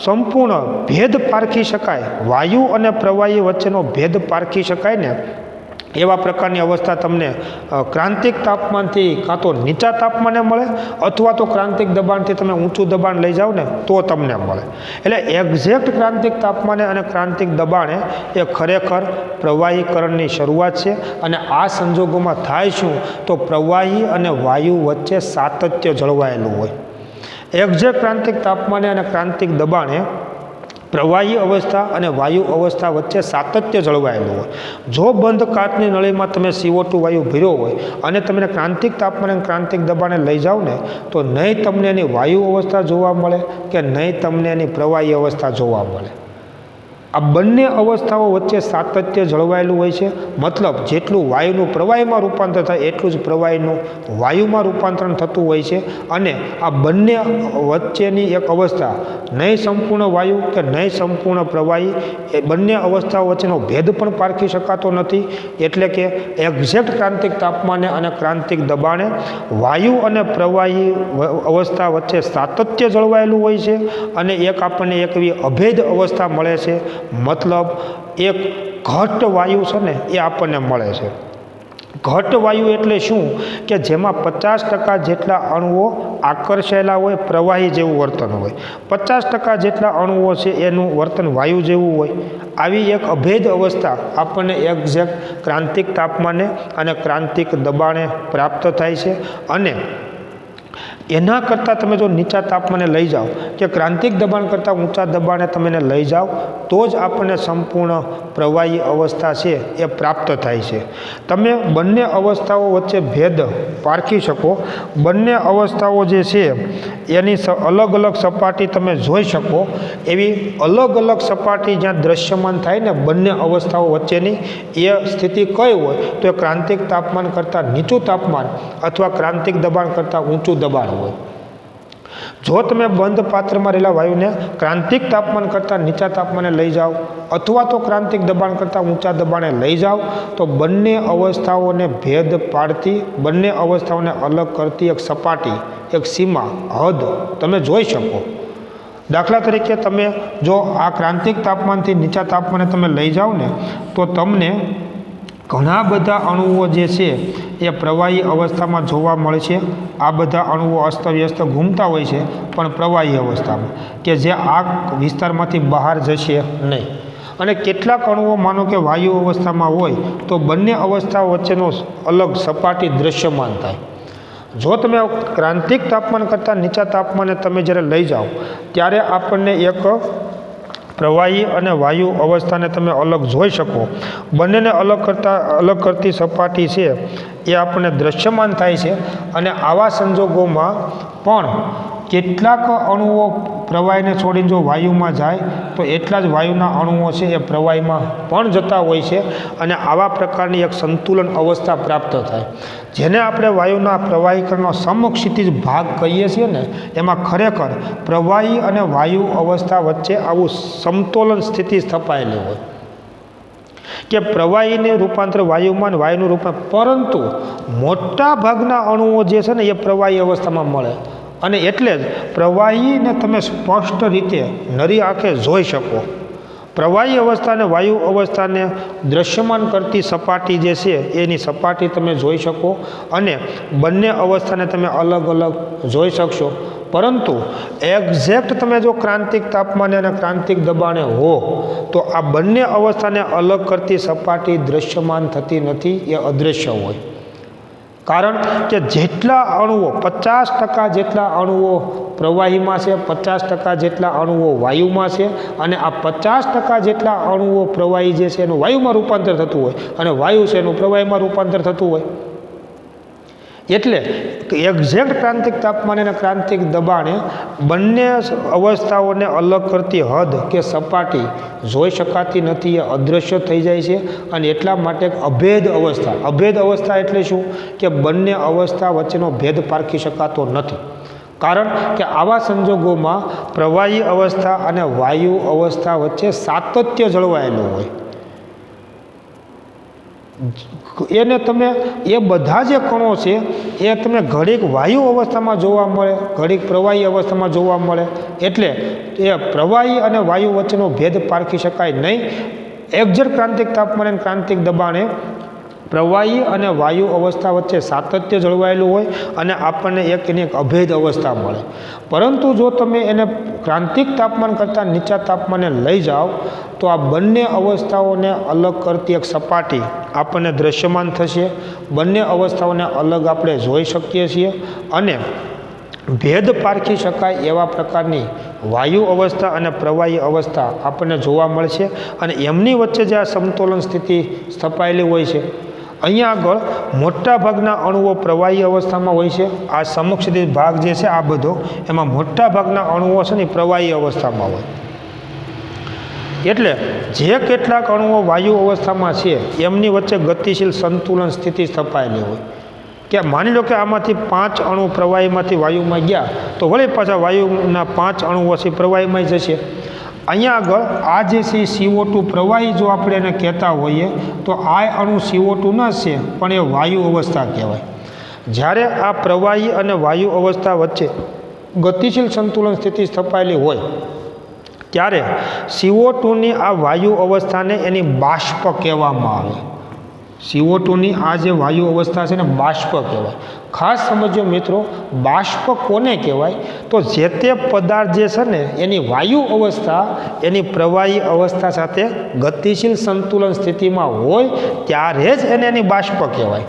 સંપૂર્ણ ભેદ પારખી શકાય, વાયુ અને પ્રવાહી વચ્ચેનો ભેદ પારખી શકાય ને એવા પ્રકારની અવસ્થા તમને ક્રાંતિક તાપમાનથી કાં તો નીચા તાપમાને મળે અથવા તો ક્રાંતિક દબાણથી તમે ઊંચું દબાણ લઈ જાઓ ને તો તમને મળે. એટલે એક્ઝેક્ટ ક્રાંતિક તાપમાને અને ક્રાંતિક દબાણે એ ખરેખર પ્રવાહીકરણની શરૂઆત છે. અને આ સંજોગોમાં થાય શું તો પ્રવાહી અને વાયુ વચ્ચે સાતત્ય જળવાયેલું હોય. એક્ઝેક્ટ ક્રાંતિક તાપમાને અને ક્રાંતિક દબાણે પ્રવાહી અવસ્થા અને વાયુ અવસ્થા વચ્ચે સાતત્ય જળવાયેલું હોય. જો બંધ કાચની નળીમાં તમે CO2 વાયુ ભર્યો હોય અને તમે ક્રાંતિક તાપમાને અને ક્રાંતિક દબાણે લઈ જાઓ ને તો નહીં તમને એની વાયુ અવસ્થા જોવા મળે કે નહીં તમને એની પ્રવાહી અવસ્થા જોવા મળે. આ બંને અવસ્થાઓ વચ્ચે સાતત્ય જળવાયેલું હોય છે, મતલબ જેટલું વાયુનું પ્રવાહીમાં રૂપાંતર થાય એટલું જ પ્રવાહીનું વાયુમાં રૂપાંતરણ થતું હોય છે. અને આ બંને વચ્ચેની એક અવસ્થા નહીં સંપૂર્ણ વાયુ કે નહીં સંપૂર્ણ પ્રવાહી, એ બંને અવસ્થાઓ વચ્ચેનો ભેદ પણ પારખી શકાતો નથી. એટલે કે એક્ઝેક્ટ ક્રાંતિક તાપમાને અને ક્રાંતિક દબાણે વાયુ અને પ્રવાહી અવસ્થા વચ્ચે સાતત્ય જળવાયેલું હોય છે. અને એક આપણને એક એવી અભેદ અવસ્થા મળે છે, મતલબ એક ઘટ વાયુ છે ને એ આપણને મળે છે. ઘટ વાયુ એટલે શું કે જેમાં 50% જેટલા અણુઓ આકર્ષાયેલા હોય, પ્રવાહી જેવું વર્તન હોય, 50% જેટલા અણુઓ છે એનું વર્તન વાયુ જેવું હોય. આવી એક અભેદ અવસ્થા આપણને એક્ઝેક્ટ ક્રાંતિક તાપમાને અને ક્રાંતિક દબાણે પ્રાપ્ત થાય છે. અને એના કરતાં તમે જો નીચા તાપમાને લઈ જાઓ કે ક્રાંતિક દબાણ કરતાં ઊંચા દબાણે તમે એને લઈ જાઓ તો જ આપણને સંપૂર્ણ પ્રવાહી અવસ્થા છે એ પ્રાપ્ત થાય છે. તમે બંને અવસ્થાઓ વચ્ચે ભેદ પારખી શકો, બંને અવસ્થાઓ જે છે એની અલગ અલગ સપાટી તમે જોઈ શકો. એવી અલગ અલગ સપાટી જ્યાં દ્રશ્યમાન થાય ને બંને અવસ્થાઓ વચ્ચેની, એ સ્થિતિ કઈ હોય તો એ ક્રાંતિક તાપમાન કરતાં નીચું તાપમાન અથવા ક્રાંતિક દબાણ કરતાં ઊંચું દબાણ હોય. જો તમે બંધ પાત્રમાં રહેલા વાયુને ક્રાંતિક તાપમાન કરતાં નીચા તાપમાને લઈ જાઓ અથવા તો ક્રાંતિક દબાણ કરતાં ઊંચા દબાણે લઈ જાઓ તો બંને અવસ્થાઓને ભેદ પાડતી, બંને અવસ્થાઓને અલગ કરતી એક સપાટી, એક સીમા, હદ તમે જોઈ શકો. દાખલા તરીકે તમે જો આ ક્રાંતિક તાપમાનથી નીચા તાપમાને તમે લઈ જાઓ ને તો તમને ઘણા બધા અણુઓ જે છે એ પ્રવાહી અવસ્થામાં જોવા મળે છે. આ બધા અણુઓ અસ્તવ્યસ્ત ઘૂમતા હોય છે પણ પ્રવાહી અવસ્થામાં, કે જે આ વિસ્તારમાંથી બહાર જશે નહીં. અને કેટલાક અણુઓ માનો કે વાયુ અવસ્થામાં હોય તો બંને અવસ્થાઓ વચ્ચેનો અલગ સપાટી દ્રશ્યમાન થાય. જો તમે ક્રાંતિક તાપમાન કરતાં નીચા તાપમાને તમે જ્યારે લઈ જાઓ ત્યારે આપણને એક પ્રવાહી અને વાયુ અવસ્થાને તમે અલગ જોઈ શકો. બંનેને અલગ કરતી સપાટી છે એ આપણને દ્રશ્યમાન થાય છે. અને આવા સંજોગોમાં પણ કેટલાક અણુઓ પ્રવાહીને છોડીને જો વાયુમાં જાય તો એટલા જ વાયુના અણુઓ છે એ પ્રવાહીમાં પણ જતા હોય છે. અને આવા પ્રકારની એક સંતુલન અવસ્થા પ્રાપ્ત થાય, જેને આપણે વાયુના પ્રવાહીકરણનો સમક્ષિતિજ ભાગ કહીએ છીએ ને, એમાં ખરેખર પ્રવાહી અને વાયુ અવસ્થા વચ્ચે આવું સમતોલન સ્થિતિ સ્થપાયેલી હોય કે પ્રવાહીને રૂપાંતર વાયુમાં અને વાયુનું રૂપાંતર, પરંતુ મોટા ભાગના અણુઓ જે છે ને એ પ્રવાહી અવસ્થામાં મળે. અને એટલે જ પ્રવાહીને તમે સ્પષ્ટ રીતે નરી આંખે જોઈ શકો. પ્રવાહી અવસ્થા અને વાયુ અવસ્થાને દ્રશ્યમાન કરતી સપાટી જે છે એની સપાટી તમે જોઈ શકો અને બંને અવસ્થાને તમે અલગ અલગ જોઈ શકશો. પરંતુ એક્ઝેક્ટ તમે જો ક્રાંતિક તાપમાને અને ક્રાંતિક દબાણે હો તો આ બંને અવસ્થાને અલગ કરતી સપાટી દ્રશ્યમાન થતી નથી, એ અદૃશ્ય હોય. કારણ કે જેટલા અણુઓ 50% જેટલા અણુઓ પ્રવાહીમાં છે, 50% જેટલા અણુઓ વાયુમાં છે, અને આ 50% જેટલા અણુઓ પ્રવાહી જે છે એનું વાયુમાં રૂપાંતર થતું હોય અને વાયુ છે એનું પ્રવાહીમાં રૂપાંતર થતું હોય. એટલે એક્ઝેક્ટ ક્રાંતિક તાપમાને અને ક્રાંતિક દબાણે બંને અવસ્થાઓને અલગ કરતી હદ કે સપાટી જોઈ શકાતી નથી, એ અદૃશ્ય થઈ જાય છે. અને એટલા માટે અભેદ અવસ્થા, અભેદ અવસ્થા એટલે શું કે બંને અવસ્થા વચ્ચેનો ભેદ પારખી શકાતો નથી. કારણ કે આવા સંજોગોમાં પ્રવાહી અવસ્થા અને વાયુ અવસ્થા વચ્ચે સાતત્ય જળવાયેલું હોય. એને તમે એ બધા જે કણો છે એ તમે ઘડીક વાયુ અવસ્થામાં જોવા મળે, ઘડીક પ્રવાહી અવસ્થામાં જોવા મળે. એટલે એ પ્રવાહી અને વાયુ વચ્ચેનો ભેદ પારખી શકાય નહીં. એક્ઝેક્ટ ક્રાંતિક તાપમાને અને ક્રાંતિક દબાણે પ્રવાહી અને વાયુ અવસ્થા વચ્ચે સાતત્ય જળવાયેલું હોય અને આપણને એની એક અભેદ અવસ્થા મળે. પરંતુ જો તમે એને ક્રાંતિક તાપમાન કરતાં નીચા તાપમાને લઈ જાઓ તો આ બંને અવસ્થાઓને અલગ કરતી એક સપાટી આપણને દ્રશ્યમાન થશે. બંને અવસ્થાઓને અલગ આપણે જોઈ શકીએ છીએ અને ભેદ પારખી શકાય એવા પ્રકારની વાયુ અવસ્થા અને પ્રવાહી અવસ્થા આપણને જોવા મળશે. અને એમની વચ્ચે જે આ સમતોલન સ્થિતિ સ્થપાયેલી હોય છે, અહીંયા આગળ મોટા ભાગના અણુઓ પ્રવાહી અવસ્થામાં હોય છે. આ સમક્ષિતિજ ભાગ જે છે આ બધો, એમાં મોટા ભાગના અણુઓ છે ને પ્રવાહી અવસ્થામાં હોય. એટલે જે કેટલાક અણુઓ વાયુ અવસ્થામાં છે એમની વચ્ચે ગતિશીલ સંતુલન સ્થિતિ સ્થપાયેલી હોય કે માની લો કે આમાંથી 5 અણુ પ્રવાહીમાંથી વાયુમાં ગયા તો વળી પાછા વાયુના 5 અણુ પછી પ્રવાહીમાં જશે. અહીંયા આગળ આ જે છે CO2 પ્રવાહી જો આપણે એને કહેતા હોઈએ તો આ અણુ CO2 ન છે પણ એ વાયુ અવસ્થા કહેવાય. જ્યારે આ પ્રવાહી અને વાયુ અવસ્થા વચ્ચે ગતિશીલ સંતુલન સ્થિતિ સ્થપાયેલી હોય ત્યારે CO2ની આ વાયુ અવસ્થાને એની બાષ્પ કહેવામાં આવે. CO2ની આ જે વાયુ અવસ્થા છે ને બાષ્પ કહેવાય. ખાસ સમજો મિત્રો, બાષ્પ કોને કહેવાય તો જે તે પદાર્થ જે છે ને એની વાયુ અવસ્થા એની પ્રવાહી અવસ્થા સાથે ગતિશીલ સંતુલન સ્થિતિમાં હોય ત્યારે જ એને એની બાષ્પ કહેવાય.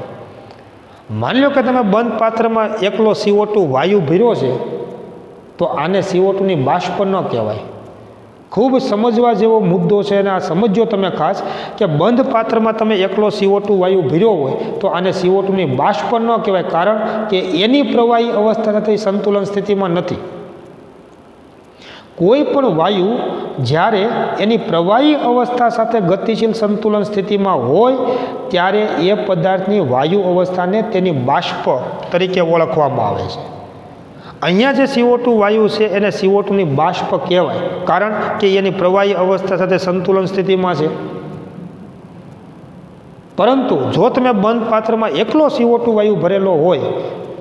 માની લો કે તમે બંધ પાત્રમાં એકલો CO2 વાયુ ભર્યો છે તો આને CO2ની બાષ્પ ન કહેવાય. ખૂબ સમજવા જેવો મુદ્દો છે અને આ સમજો તમે ખાસ કે બંધ પાત્રમાં તમે એકલો CO2 વાયુ ભર્યો હોય તો આને CO2ની બાષ્પ ન કહેવાય, કારણ કે એની પ્રવાહી અવસ્થા સાથે સંતુલન સ્થિતિમાં નથી. કોઈ પણ વાયુ જ્યારે એની પ્રવાહી અવસ્થા સાથે ગતિશીલ સંતુલન સ્થિતિમાં હોય ત્યારે એ પદાર્થની વાયુ અવસ્થાને તેની બાષ્પ તરીકે ઓળખવામાં આવે છે. અહીંયા જે CO2 વાયુ છે એને CO2ની બાષ્પ કહેવાય, કારણ કે એની પ્રવાહી અવસ્થા સાથે સંતુલન સ્થિતિમાં છે. પરંતુ જો તમે બંધ પાત્રમાં એકલો CO2 વાયુ ભરેલો હોય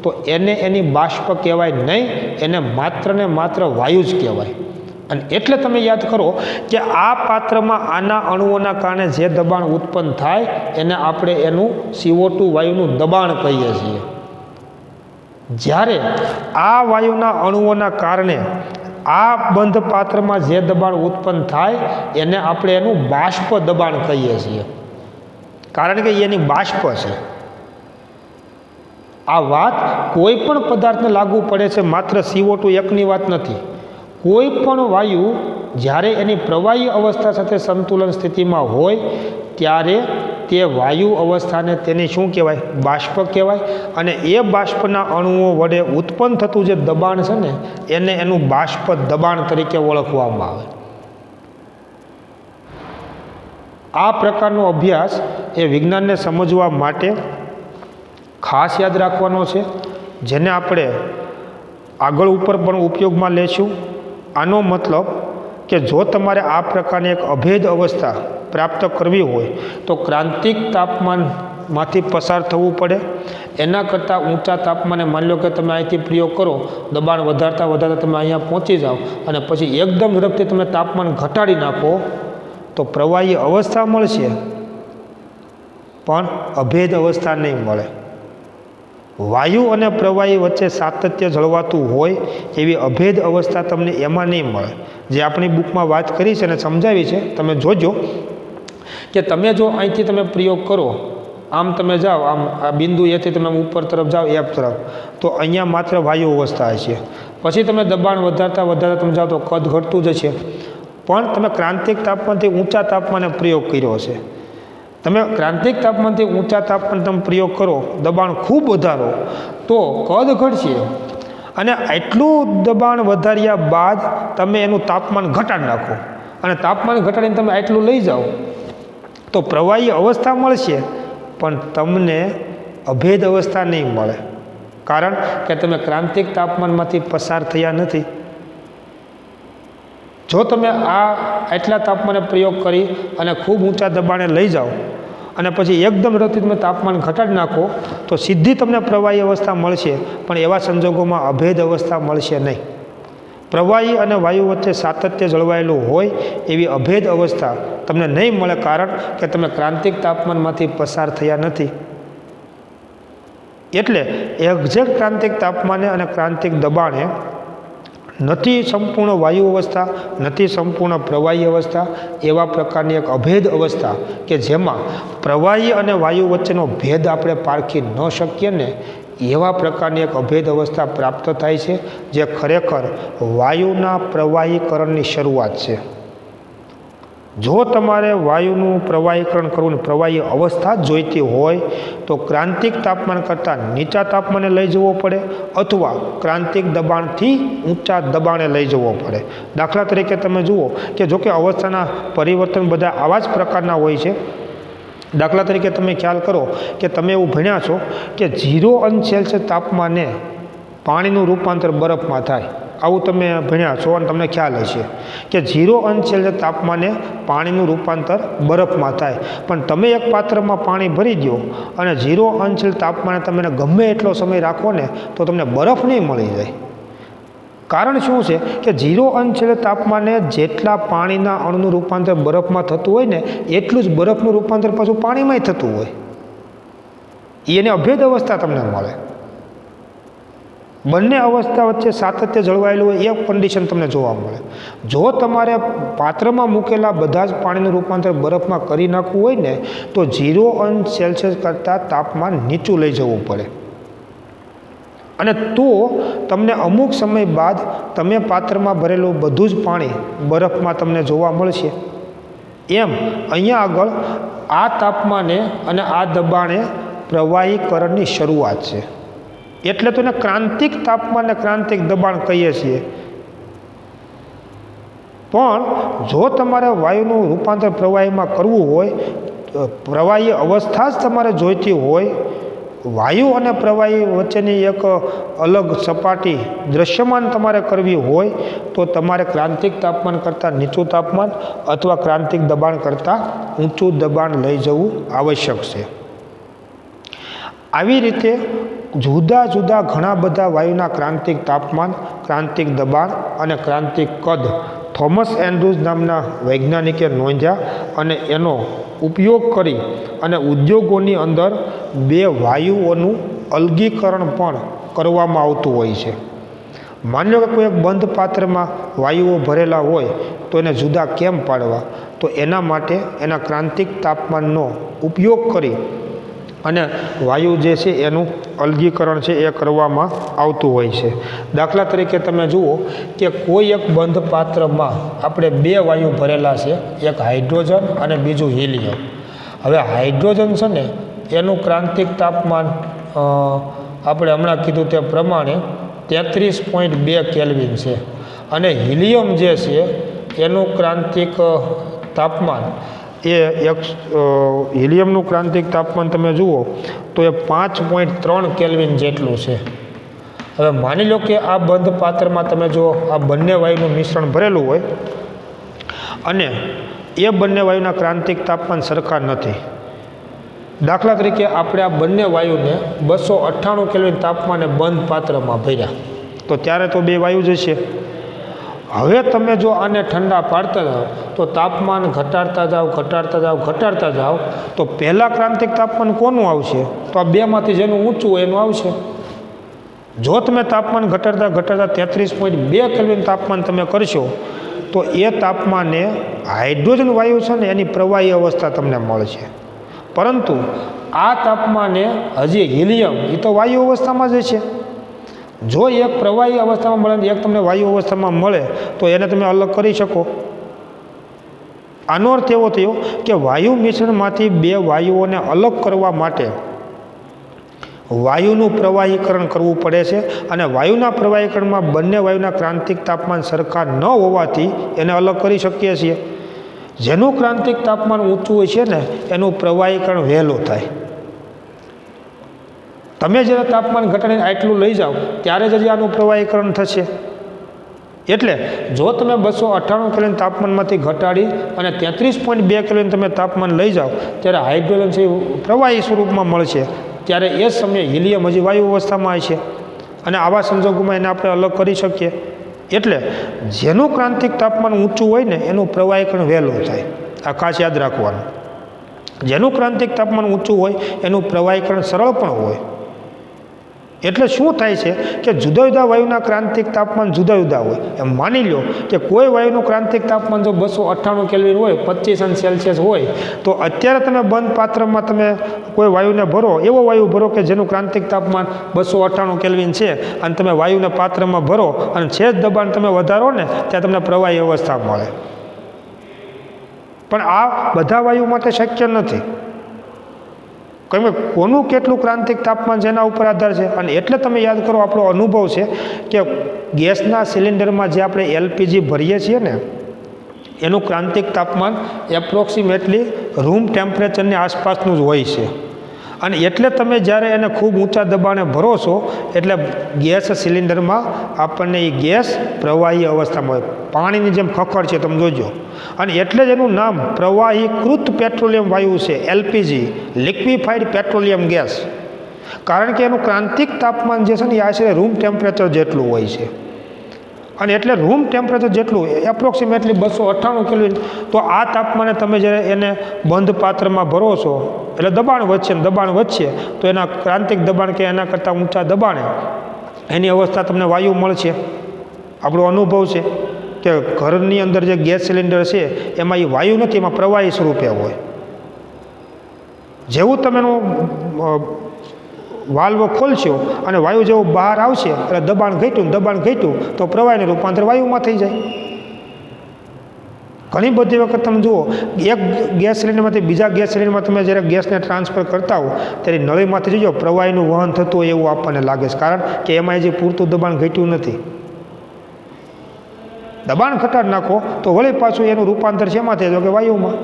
તો એને એની બાષ્પ કહેવાય નહીં, એને માત્ર ને માત્ર વાયુ જ કહેવાય. અને એટલે તમે યાદ કરો કે આ પાત્રમાં આના અણુઓના કારણે જે દબાણ ઉત્પન્ન થાય એને આપણે એનું CO2 વાયુનું દબાણ કહીએ છીએ. જ્યારે આ વાયુના અણુઓના કારણે આ બંધ પાત્રમાં જે દબાણ ઉત્પન્ન થાય એને આપણે એનું બાષ્પ દબાણ કહીએ છીએ, કારણ કે એની બાષ્પ છે. આ વાત કોઈ પણ પદાર્થને લાગુ પડે છે, માત્ર CO2 એકની વાત નથી. કોઈ પણ વાયુ જ્યારે એની પ્રવાહી અવસ્થા સાથે સંતુલન સ્થિતિમાં હોય ત્યારે તે વાયુ અવસ્થાને તેની શું કહેવાય? બાષ્પ કહેવાય. અને એ બાષ્પના અણુઓ વડે ઉત્પન્ન થતું જે દબાણ છે ને એને એનું બાષ્પ દબાણ તરીકે ઓળખવામાં આવે. આ પ્રકારનો અભ્યાસ એ વિજ્ઞાનને સમજવા માટે ખાસ યાદ રાખવાનો છે, જેને આપણે આગળ ઉપર પણ ઉપયોગમાં લેશું. આનો મતલબ કે જો તમારે આ પ્રકારની એક અભેદ અવસ્થા પ્રાપ્ત કરવી હોય તો ક્રાંતિક તાપમાનમાંથી પસાર થવું પડે. એના કરતાં ઊંચા તાપમાને માની લો કે તમે અહીંથી પ્રયોગ કરો, દબાણ વધારતા વધારતા તમે અહીંયા પહોંચી જાઓ અને પછી એકદમ ઝડપથી તમે તાપમાન ઘટાડી નાખો તો પ્રવાહી અવસ્થા મળશે પણ અભેદ અવસ્થા નહીં મળે. વાયુ અને પ્રવાહી વચ્ચે સાતત્ય જળવાતું હોય એવી અભેદ અવસ્થા તમને એમાં નહીં મળે. જે આપણી બુકમાં વાત કરી છે અને સમજાવી છે, તમે જોજો કે તમે જો અહીંથી તમે પ્રયોગ કરો, આમ તમે જાઓ, આમ આ બિંદુ એથી તમે ઉપર તરફ જાઓ એફ તરફ, તો અહીંયા માત્ર વાયુ અવસ્થા છે. પછી તમે દબાણ વધારતા વધારતા તમે જાઓ તો કદ ઘટતું જ છે. પણ તમે ક્રાંતિક તાપમાનથી ઊંચા તાપમાને પ્રયોગ કર્યો છે. તમે ક્રાંતિક તાપમાનથી ઊંચા તાપમાન તમે પ્રયોગ કરો, દબાણ ખૂબ વધારો તો કદ ઘટશે. અને એટલું દબાણ વધાર્યા બાદ તમે એનું તાપમાન ઘટાડી નાખો અને તાપમાન ઘટાડીને તમે આટલું લઈ જાઓ તો પ્રવાહી અવસ્થા મળશે પણ તમને અભેદ અવસ્થા નહીં મળે, કારણ કે તમે ક્રાંતિક તાપમાનમાંથી પસાર થયા નથી. જો તમે આટલા તાપમાને પ્રયોગ કરી અને ખૂબ ઊંચા દબાણે લઈ જાઓ અને પછી એકદમ ઝડપથી તમે તાપમાન ઘટાડી નાખો તો સીધી તમને પ્રવાહી અવસ્થા મળશે, પણ એવા સંજોગોમાં અભેદ અવસ્થા મળશે નહીં. પ્રવાહી અને વાયુ વચ્ચે સાતત્ય જળવાયેલું હોય એવી અભેદ અવસ્થા તમને નહીં મળે, કારણ કે તમે ક્રાંતિક તાપમાનમાંથી પસાર થયા નથી. એટલે એક્ઝેક્ટ ક્રાંતિક તાપમાને અને ક્રાંતિક દબાણે નથી સંપૂર્ણ વાયુ અવસ્થા, નથી સંપૂર્ણ પ્રવાહી અવસ્થા, એવા પ્રકારની એક અભેદ અવસ્થા કે જેમાં પ્રવાહી અને વાયુ વચ્ચેનો ભેદ આપણે પારખી ન શકીએ ને એવા પ્રકારની એક અભેદ અવસ્થા પ્રાપ્ત થાય છે, જે ખરેખર વાયુના પ્રવાહીકરણની શરૂઆત છે. જો તમારે વાયુનું પ્રવાહીકરણ કરવું ને પ્રવાહી અવસ્થા જ જોઈતી હોય તો ક્રાંતિક તાપમાન કરતાં નીચા તાપમાને લઈ જવો પડે અથવા ક્રાંતિક દબાણથી ઊંચા દબાણે લઈ જવો પડે. દાખલા તરીકે તમે જુઓ કે જો કે અવસ્થાના પરિવર્તન બધા આવા જ પ્રકારના હોય છે. દાખલા તરીકે તમે ખ્યાલ કરો કે તમે એવું ભણ્યા છો કે 0°C તાપમાને પાણીનું રૂપાંતર બરફમાં થાય. આવું તમે ભણ્યા છો અને તમને ખ્યાલ હશે કે 0°C તાપમાને પાણીનું રૂપાંતર બરફમાં થાય. પણ તમે એક પાત્રમાં પાણી ભરી દો અને 0°C તાપમાને તમે ગમે એટલો સમય રાખો ને તો તમને બરફ નહીં મળી જાય. કારણ શું છે કે 0°C તાપમાને જેટલા પાણીના અણુનું રૂપાંતર બરફમાં થતું હોય ને એટલું જ બરફનું રૂપાંતર પાછું પાણીમાંય થતું હોય. એને અભેદ અવસ્થા તમને મળે. બંને અવસ્થા વચ્ચે સાતત્ય જળવાયેલું હોય એ કન્ડિશન તમને જોવા મળે. જો તમારે પાત્રમાં મૂકેલા બધા જ પાણીનું રૂપાંતર બરફમાં કરી નાખવું હોય ને તો 0°C કરતાં તાપમાન નીચું લઈ જવું પડે. અને તો તમને અમુક સમય બાદ તમે પાત્રમાં ભરેલું બધું જ પાણી બરફમાં તમને જોવા મળશે. એમ અહીંયા આગળ આ તાપમાને અને આ દબાણે પ્રવાહીકરણની શરૂઆત છે. એટલે તો એને ક્રાંતિક તાપમાન અને ક્રાંતિક દબાણ કહીએ છીએ. પણ જો તમારે વાયુનું રૂપાંતર પ્રવાહીમાં કરવું હોય, પ્રવાહી અવસ્થા જ તમારે જોઈતી હોય, વાયુ અને પ્રવાહી વચ્ચેની એક અલગ સપાટી દૃશ્યમાન તમારે કરવી હોય તો તમારે ક્રાંતિક તાપમાન કરતાં નીચું તાપમાન અથવા ક્રાંતિક દબાણ કરતાં ઊંચું દબાણ લઈ જવું આવશ્યક છે. આવી રીતે જુદા જુદા ઘણા બધા વાયુના ક્રાંતિક તાપમાન, ક્રાંતિક દબાણ અને ક્રાંતિક કદ થોમસ એન્ડ્રુઝ નામના વૈજ્ઞાનિકે નોંધ્યા અને એનો ઉપયોગ કરી અને ઉદ્યોગોની અંદર બે વાયુઓનું અલગીકરણ પણ કરવામાં આવતું હોય છે. માની લો કે કોઈ એક બંધ પાત્રમાં વાયુઓ ભરેલા હોય તો એને જુદા કેમ પાડવા? તો એના માટે એના ક્રાંતિક તાપમાનનો ઉપયોગ કરી અને વાયુ જે છે એનું અલગીકરણ છે એ કરવામાં આવતું હોય છે. દાખલા તરીકે તમે જુઓ કે કોઈ એક બંધ પાત્રમાં આપણે બે વાયુ ભરેલા છે, એક હાઇડ્રોજન અને બીજું હિલિયમ. હવે હાઇડ્રોજન છે ને એનું ક્રાંતિક તાપમાન આપણે હમણાં કીધું તે પ્રમાણે 33.2 કેલ્વિન છે અને હિલિયમ જે છે એનું ક્રાંતિક તાપમાન હિલિયમનું ક્રાંતિક તાપમાન તમે જુઓ તો એ 5.3 કેલ્વિન જેટલું છે. હવે માની લો કે આ બંધ પાત્રમાં તમે જો આ બંને વાયુનું મિશ્રણ ભરેલું હોય અને એ બંને વાયુના ક્રાંતિક તાપમાન સરખા નથી. દાખલા તરીકે આપણે આ બંને વાયુને 298 કેલ્વિન તાપમાને બંધ પાત્રમાં ભર્યા તો ત્યારે તો બે વાયુ જ છે. હવે તમે જો આને ઠંડા પાડતા જાઓ તો તાપમાન ઘટાડતા જાઓ તો પહેલાં ક્રાંતિક તાપમાન કોનું આવશે? તો આ બેમાંથી જેનું ઊંચું હોય એનું આવશે. જો તમે તાપમાન ઘટાડતા 33.2 કેલ્વિન તાપમાન તમે કરશો તો એ તાપમાને હાઇડ્રોજન વાયુ છે ને એની પ્રવાહી અવસ્થા તમને મળશે. પરંતુ આ તાપમાને હજી હિલિયમ એ તો વાયુ અવસ્થામાં જ છે. જો એક પ્રવાહી અવસ્થામાં મળે ને એક તમને વાયુ અવસ્થામાં મળે તો એને તમે અલગ કરી શકો. આનો અર્થ એવો થયો કે વાયુ મિશ્રણમાંથી બે વાયુઓને અલગ કરવા માટે વાયુનું પ્રવાહીકરણ કરવું પડે છે અને વાયુના પ્રવાહીકરણમાં બંને વાયુના ક્રાંતિક તાપમાન સરખા ન હોવાથી એને અલગ કરી શકીએ છીએ. જેનું ક્રાંતિક તાપમાન ઊંચું હોય છે ને એનું પ્રવાહીકરણ વહેલું થાય. તમે જ્યારે તાપમાન ઘટાડીને આટલું લઈ જાઓ ત્યારે જ હજી આનું પ્રવાહીકરણ થશે. એટલે જો તમે 298 કેલ્વિન તાપમાનમાંથી ઘટાડી અને 33.2 કેલ્વિન તમે તાપમાન લઈ જાઓ ત્યારે હાઇડ્રોજન છે પ્રવાહી સ્વરૂપમાં મળશે. ત્યારે એ જ સમયે હિલિયમ હજી વાયુ અવસ્થામાં છે અને આવા સંજોગોમાં એને આપણે અલગ કરી શકીએ. એટલે જેનું ક્રાંતિક તાપમાન ઊંચું હોય ને એનું પ્રવાહીકરણ વહેલું થાય. આ ખાસ યાદ રાખવાનું. જેનું ક્રાંતિક તાપમાન ઊંચું હોય એનું પ્રવાહીકરણ સરળ પણ હોય. એટલે શું થાય છે કે જુદા જુદા વાયુના ક્રાંતિક તાપમાન જુદા જુદા હોય. એમ માની લો કે કોઈ વાયુનું ક્રાંતિક તાપમાન જો 298 કેલ્વિન હોય, 25°C હોય તો અત્યારે તમે બંધ પાત્રમાં તમે કોઈ વાયુને ભરો, એવો વાયુ ભરો કે જેનું ક્રાંતિક તાપમાન 298 કેલ્વિન છે અને તમે વાયુને પાત્રમાં ભરો અને છેદ દબાણ તમે વધારો ને ત્યાં તમને પ્રવાહી અવસ્થા મળે. પણ આ બધા વાયુ માટે શક્ય નથી. કેમ કે કોનું કેટલું ક્રાંતિક તાપમાન છે એના ઉપર આધાર છે. અને એટલે તમે યાદ કરો, આપણો અનુભવ છે કે ગેસના સિલિન્ડરમાં જે આપણે એલપીજી ભરીએ છીએ ને, એનું ક્રાંતિક તાપમાન એપ્રોક્સિમેટલી રૂમ ટેમ્પરેચરની આસપાસનું જ હોય છે. અને એટલે તમે જ્યારે એને ખૂબ ઊંચા દબાણે ભરો છો એટલે ગેસ સિલિન્ડરમાં આપણને એ ગેસ પ્રવાહી અવસ્થામાં હોય, પાણીની જેમ ખખડ છે, તમે જોજો. અને એટલે જ એનું નામ પ્રવાહીકૃત પેટ્રોલિયમ વાયુ છે, એલપીજી, લિક્વિફાઈડ પેટ્રોલિયમ ગેસ. કારણ કે એનું ક્રાંતિક તાપમાન જે છે ને એ આશરે રૂમ ટેમ્પરેચર જેટલું હોય છે. અને એટલે રૂમ ટેમ્પરેચર જેટલું એપ્રોક્સિમેટલી 298 કેલ્વિન. તો આ તાપમાને તમે જ્યારે એને બંધ પાત્રમાં ભરો છો એટલે દબાણ વધશે ને દબાણ વધશે તો એના ક્રાંતિક દબાણ કે એના કરતાં ઊંચા દબાણે એની અવસ્થા તમને વાયુ મળશે. આપણો અનુભવ છે કે ઘરની અંદર જે ગેસ સિલિન્ડર છે એમાં એ વાયુ નથી, એમાં પ્રવાહી સ્વરૂપે હોય. જેવું તમે એનું વાલ્વ ખોલશો અને વાયુ જેવું બહાર આવશે એટલે દબાણ ઘટ્યું તો પ્રવાહીનું રૂપાંતર વાયુમાં થઈ જાય. ઘણી બધી વખત તમે જુઓ, એક ગેસ સિલિન્ડરમાંથી બીજા ગેસ સિલિન્ડરમાં તમે જ્યારે ગેસને ટ્રાન્સફર કરતા હો ત્યારે નળીમાંથી જોજો પ્રવાહીનું વહન થતું હોય એવું આપણને લાગે છે. કારણ કે એમાં જે પૂરતું દબાણ ઘટ્યું નથી. દબાણ ઘટાડી નાખો તો વળી પાછું એનું રૂપાંતર શેમાં થઈ જાય કે વાયુમાં.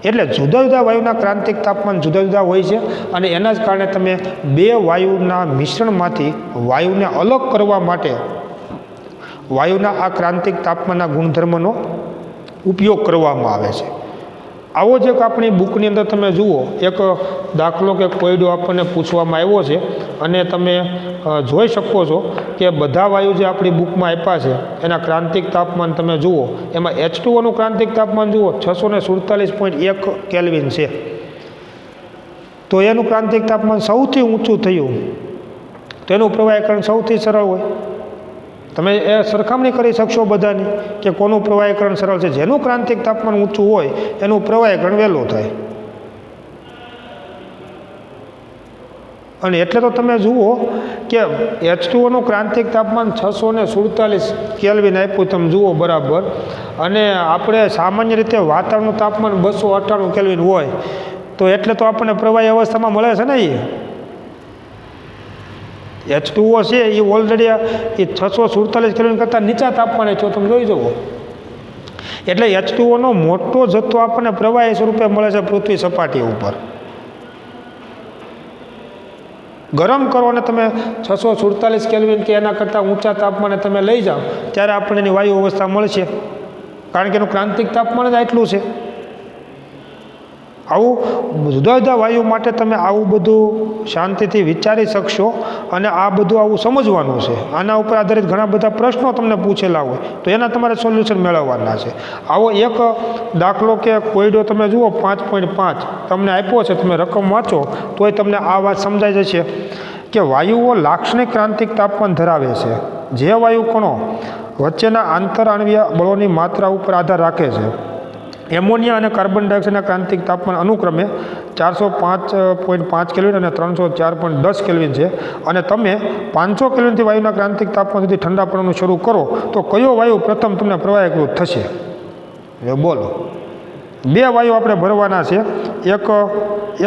એટલે જુદા જુદા વાયુના ક્રાંતિક તાપમાન જુદા જુદા હોય છે. અને એના જ કારણે તમે બે વાયુના મિશ્રણમાંથી વાયુને અલગ કરવા માટે વાયુના આ ક્રાંતિક તાપમાનના ગુણધર્મનો ઉપયોગ કરવામાં આવે છે. આવો જ એક આપણી બુકની અંદર તમે જુઓ, એક દાખલો કે કોયડો આપણને પૂછવામાં આવ્યો છે અને તમે જોઈ શકો છો કે બધા વાયુ જે આપણી બુકમાં આપ્યા છે એના ક્રાંતિક તાપમાન તમે જુઓ, એમાં H2Oનું ક્રાંતિક તાપમાન જુઓ 647.1 કેલ્વિન છે. તો એનું ક્રાંતિક તાપમાન સૌથી ઊંચું થયું તો એનું પ્રવાહીકરણ સૌથી સરળ હોય. તમે એ સરખામણી કરી શકશો બધાની કે કોનું પ્રવાહીકરણ સરળ છે. જેનું ક્રાંતિક તાપમાન ઊંચું હોય એનું પ્રવાહીકરણ વહેલું થાય. અને એટલે તો તમે જુઓ કે H2Oનું ક્રાંતિક તાપમાન 647 કેલ્વિન આપ્યું, તમે જુઓ બરાબર. અને આપણે સામાન્ય રીતે વાતાવરણનું તાપમાન 298 કેલ્વિન હોય તો એટલે તો આપણને પ્રવાહી અવસ્થામાં મળે છે ને. H2O છે એ ઓલરેડી એ 647 કેલ્વિન કરતાં નીચા તાપમાને છો, તમે જોઈ જુઓ. એટલે H2Oનો મોટો જથ્થો આપણને પ્રવાહી સ્વરૂપે મળે છે પૃથ્વી સપાટી ઉપર. ગરમ કરો અને તમે 647 કેલ્વિન કે એના કરતાં ઊંચા તાપમાને તમે લઈ જાઓ ત્યારે આપણને એની વાયુ અવસ્થા મળશે. કારણ કે એનું ક્રાંતિક તાપમાન જ આટલું છે. આવું જુદા જુદા વાયુ માટે તમે આવું બધું શાંતિથી વિચારી શકશો અને આ બધું આવું સમજવાનું છે. આના ઉપર આધારિત ઘણા બધા પ્રશ્નો તમને પૂછેલા હોય તો એના તમારે સોલ્યુશન મેળવવાના છે. આવો એક દાખલો કે કોયડો તમે જુઓ 5.5 તમને આપ્યો છે, તમે રકમ વાંચો તોય તમને આ વાત સમજાઈ જશે કે વાયુઓ લાક્ષણિક ક્રાંતિક તાપમાન ધરાવે છે. જે વાયુ કણો વચ્ચેના આંતરઆણ્વીય બળોની માત્રા ઉપર આધાર રાખે છે. એમોનિયા અને કાર્બન ડાયોક્સાઇડના ક્રાંતિક તાપમાન અનુક્રમે 405.5 કેલ્વિન અને 304.10 કેલ્વિન છે. અને તમે 500 કેલ્વિનથી વાયુના ક્રાંતિક તાપમાન સુધી ઠંડા પડવાનું શરૂ કરો તો કયો વાયુ પ્રથમ તમને પ્રવાહીકૃત થશે? એ બોલો. બે વાયુ આપણે ભરવાના છે, એક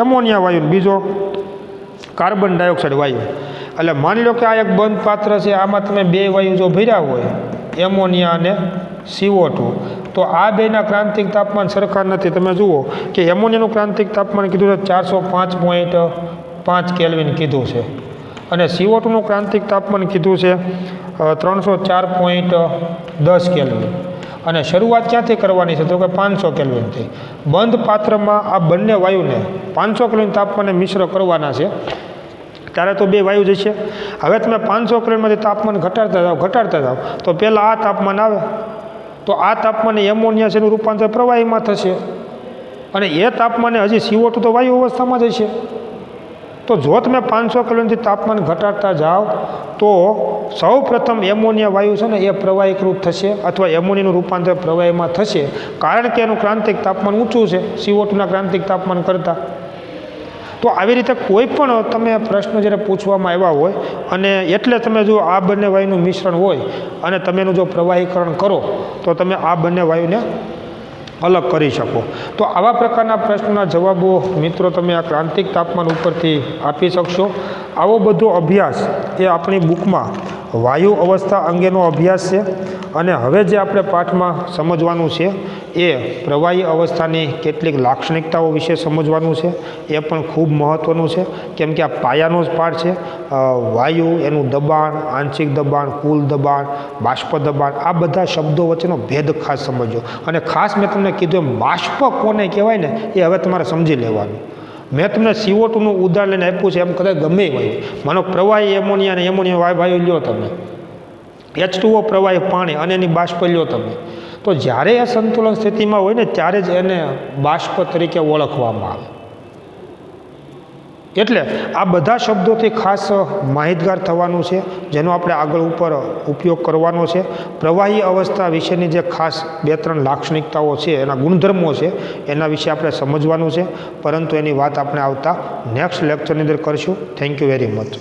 એમોનિયા વાયુ, બીજો કાર્બન ડાયોક્સાઇડ વાયુ. એટલે માની લો કે આ એક બંધ પાત્ર છે, આમાં તમે બે વાયુ જો ભર્યા હોય, એમોનિયા અને CO2, તો આ બેના ક્રાંતિક તાપમાન સરખા નથી. તમે જુઓ કે એમોનિયાનું ક્રાંતિક તાપમાન કીધું છે 405.5 કેલ્વિન કીધું છે અને CO2નું ક્રાંતિક તાપમાન કીધું છે 304.10 કેલ્વિન. અને શરૂઆત ક્યાંથી કરવાની છે તો કે 500 કેલ્વિનથી. બંધ પાત્રમાં આ બંને વાયુને 500 કેલ્વિન તાપમાને મિશ્ર કરવાના છે ત્યારે તો બે વાયુ જશે. હવે તમે 500 કેલ્વિનમાંથી તાપમાન ઘટાડતા જાઓ તો પહેલાં આ તાપમાન આવે તો આ તાપમાને એમોનિયા છે એનું રૂપાંતર પ્રવાહીમાં થશે અને એ તાપમાને હજી CO2 તો વાયુ અવસ્થામાં જ હશે. તો જો તમે 500 કેલ્વિનથી તાપમાન ઘટાડતા જાઓ તો સૌ પ્રથમ એમોનિયા વાયુ છે ને એ પ્રવાહીકૃત થશે અથવા એમોનિયાનું રૂપાંતર પ્રવાહીમાં થશે. કારણ કે એનું ક્રાંતિક તાપમાન ઊંચું છે CO2ના ક્રાંતિક તાપમાન કરતાં. તો આવી રીતે કોઈ પણ તમે પ્રશ્ન જ્યારે પૂછવામાં આવ્યા હોય અને એટલે તમે જો આ બંને વાયુનું મિશ્રણ હોય અને તમે એનું જો પ્રવાહીકરણ કરો તો તમે આ બંને વાયુને અલગ કરી શકો। તો આવા પ્રકારના પ્રશ્નોના જવાબો મિત્રો તમે આ ક્રાંતિક તાપમાન ઉપરથી આપી શકશો। આવો બધો અભ્યાસ એ આપણી બુકમાં વાયુ અવસ્થા અંગેનો અભ્યાસ છે અને હવે જે આપણે પાઠમાં સમજવાનું છે એ પ્રવાહી અવસ્થાની કેટલીક લાક્ષણિકતાઓ વિશે સમજવાનું છે। એ પણ ખૂબ મહત્ત્વનું છે કેમ કે આ પાયાનો જ પાઠ છે। વાયુ, એનું દબાણ, આંશિક દબાણ, કુલ દબાણ, બાષ્પ દબાણ, આ બધા શબ્દો વચ્ચેનો ભેદ ખાસ સમજો। અને ખાસ મેં તમને કીધું એમ બાષ્પ કોને કહેવાય ને એ હવે તમારે સમજી લેવાનું। મેં તમને CO2નું ઉદાહરણ લઈને આપ્યું છે, એમ કદાચ ગમે હોય, માનો પ્રવાહી એમોનિયા અને એમોનિયા વાયુ લ્યો તમે, H2O પ્રવાહી પાણી અને એની બાષ્પ લ્યો તમે, તો જ્યારે એ સંતુલન સ્થિતિમાં હોય ને ત્યારે જ એને બાષ્પ તરીકે ઓળખવામાં આવે। એટલે આ બધા શબ્દોથી ખાસ માહિતગાર થવાનું છે, જેનો આપણે આગળ ઉપર ઉપયોગ કરવાનો છે। પ્રવાહી અવસ્થા વિશેની જે ખાસ 2-3 લાક્ષણિકતાઓ છે, એના ગુણધર્મો છે, એના વિશે આપણે સમજવાનું છે, પરંતુ એની વાત આપણે આવતા નેક્સ્ટ લેક્ચરની અંદર કરશું। Thank you very much.